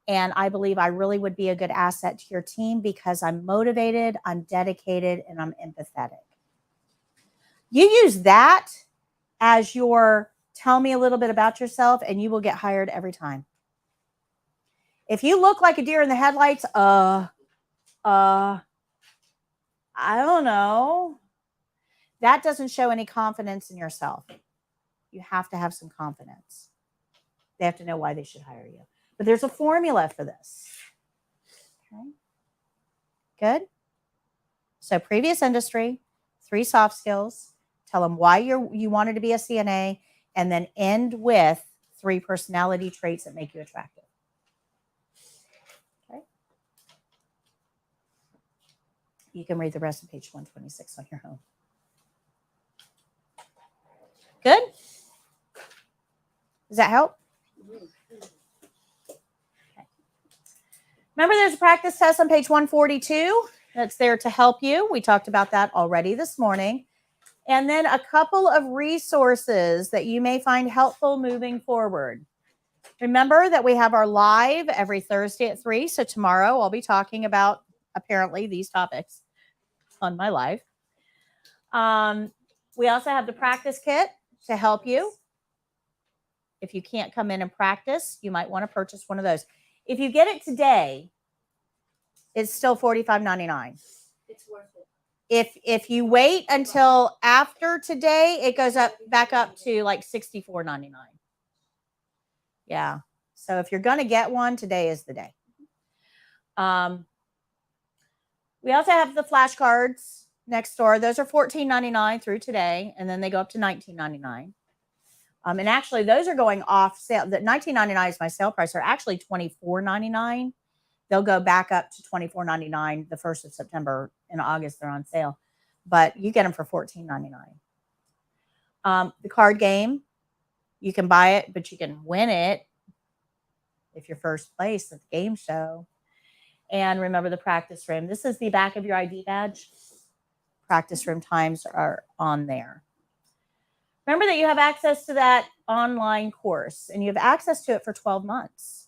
And I believe I really would be a good asset to your team because I'm motivated, I'm dedicated, and I'm empathetic. You use that as your tell me a little bit about yourself and you will get hired every time. If you look like a deer in the headlights, I don't know. That doesn't show any confidence in yourself. You have to have some confidence. They have to know why they should hire you. But there's a formula for this. Okay. Good. So previous industry, 3 soft skills, tell them why you wanted to be a CNA, and then end with 3 personality traits that make you attractive. Okay. You can read the rest of page 126 on your own. Good? Does that help? Okay. Remember, there's a practice test on page 142 that's there to help you. We talked about that already this morning. And then a couple of resources that you may find helpful moving forward. Remember that we have our live every Thursday at 3. So tomorrow I'll be talking about apparently these topics on my live. We also have the practice kit to help you. If you can't come in and practice, you might want to purchase one of those. If you get it today, it's still $45.99. It's worth it. If you wait until after today, it goes back up to like $64.99. Yeah. So if you're going to get one, today is the day. We also have the flashcards next door. Those are $14.99 through today, and then they go up to $19.99. And actually, those are going off sale. The $19.99 is my sale price. They're actually $24.99 They'll go back up to $24.99 the 1st of September. In August, they're on sale, but you get them for $14.99. The card game, you can buy it, but you can win it if you're first place at the game show. And remember the practice room. This is the back of your ID badge. Practice room times are on there. Remember that you have access to that online course, and you have access to it for 12 months.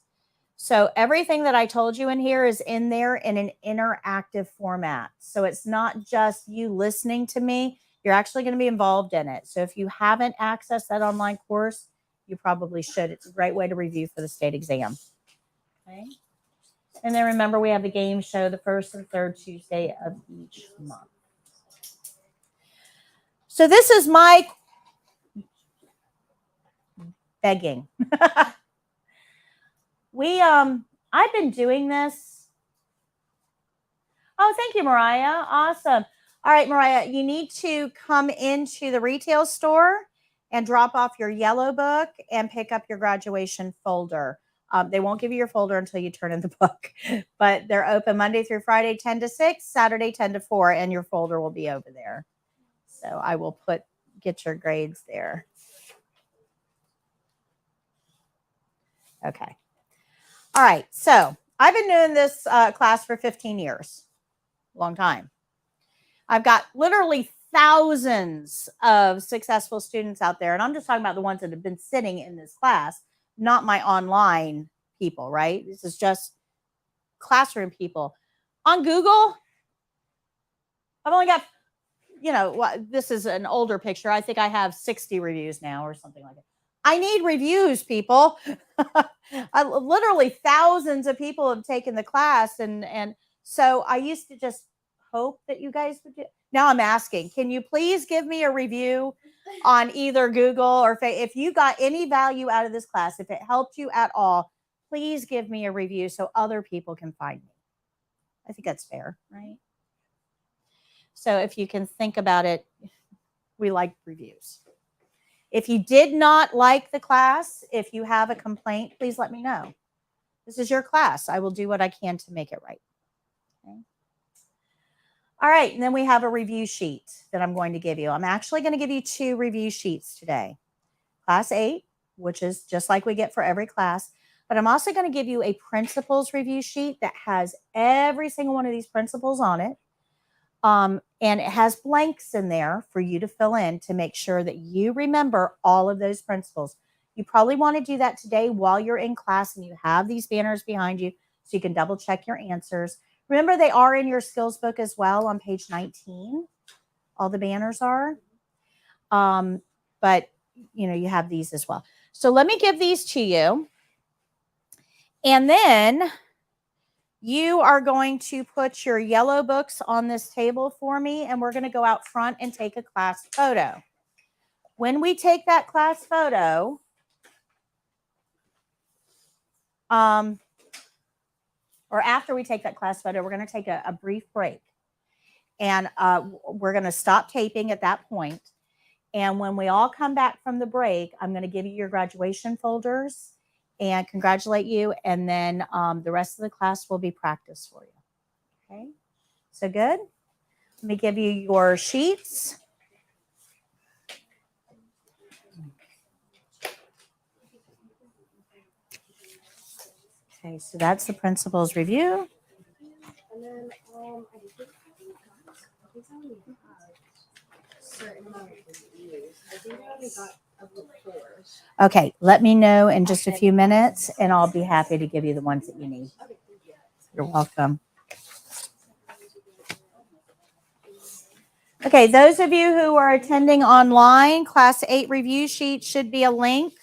So everything that I told you in here is in there in an interactive format. So it's not just you listening to me. You're actually going to be involved in it. So if you haven't accessed that online course, you probably should. It's a great way to review for the state exam. Okay. And then remember, we have the game show the 1st and 3rd Tuesday of each month. So this is my begging. I've been doing this. Oh, thank you, Mariah. Awesome. All right, Mariah, you need to come into the retail store and drop off your yellow book and pick up your graduation folder. They won't give you your folder until you turn in the book, but they're open Monday through Friday, 10 to 6, Saturday, 10 to 4, and your folder will be over there. So I will get your grades there. Okay. All right. So I've been doing this class for 15 years. Long time. I've got literally thousands of successful students out there. And I'm just talking about the ones that have been sitting in this class, not my online people, right? This is just classroom people. On Google, I've only got, this is an older picture. I think I have 60 reviews now or something like that. I need reviews, people. Literally thousands of people have taken the class. And so I used to just hope that you guys would do. Now I'm asking, can you please give me a review on either Google or if you got any value out of this class, if it helped you at all, please give me a review so other people can find me. I think that's fair, right? So if you can think about it, we like reviews. If you did not like the class, if you have a complaint, please let me know. This is your class. I will do what I can to make it right. Okay. All right, and then we have a review sheet that I'm going to give you. I'm actually going to give you 2 review sheets today. Class 8, which is just like we get for every class, but I'm also going to give you a principles review sheet that has every single one of these principles on it. And it has blanks in there for you to fill in to make sure that you remember all of those principles. You probably want to do that today while you're in class and you have these banners behind you so you can double check your answers. Remember, they are in your skills book as well on page 19. All the banners are. But, you have these as well. So let me give these to you. And then you are going to put your yellow books on this table for me, and we're going to go out front and take a class photo. When we take that class photo, or after we take that class photo, we're going to take a brief break. And we're going to stop taping at that point. And when we all come back from the break, I'm going to give you your graduation folders and congratulate you. And then the rest of the class will be practice for you. Okay, so good. Let me give you your sheets. Okay, so that's the principals review. And then I think I only have a certain amount of reviews. I think I only got a report. Okay, let me know in just a few minutes, and I'll be happy to give you the ones that you need. You're welcome. Okay, those of you who are attending online, Class 8 review sheet should be a link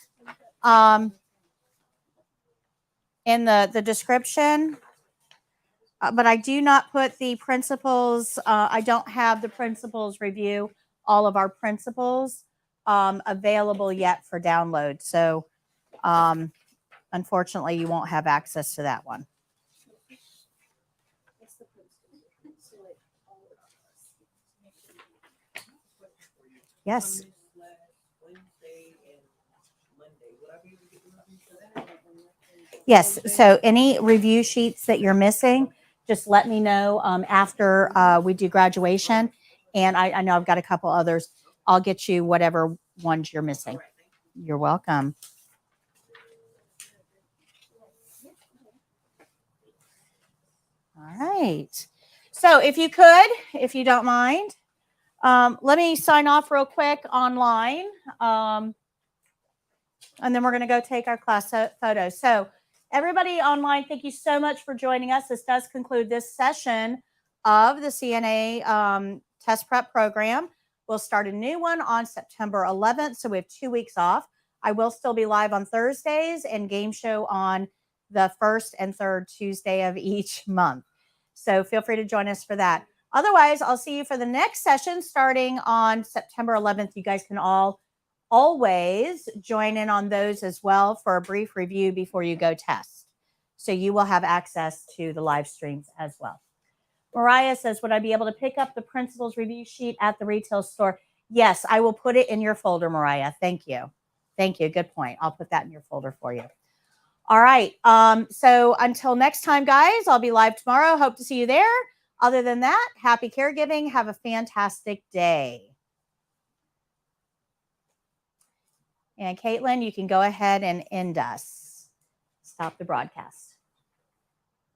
in the description. But I do not put the principals. I don't have the principals review, all of our principals available yet for download. So unfortunately, you won't have access to that one. Yes. Yes. So any review sheets that you're missing, just let me know after we do graduation. And I know I've got a couple others. I'll get you whatever ones you're missing. You're welcome. All right. So if you could, if you don't mind, let me sign off real quick online. And then we're going to go take our class photos. So everybody online, thank you so much for joining us. This does conclude this session of the CNA test prep program. We'll start a new one on September 11th. So we have 2 weeks off. I will still be live on Thursdays and game show on the first and third Tuesday of each month. So feel free to join us for that. Otherwise, I'll see you for the next session starting on September 11th. You guys can always join in on those as well for a brief review before you go test. So you will have access to the live streams as well. Mariah says, would I be able to pick up the principal's review sheet at the retail store? Yes, I will put it in your folder, Mariah. Thank you. Thank you. Good point. I'll put that in your folder for you. All right. So until next time, guys, I'll be live tomorrow. Hope to see you there. Other than that, happy caregiving. Have a fantastic day. And Caitlin, you can go ahead and end us. Stop the broadcast.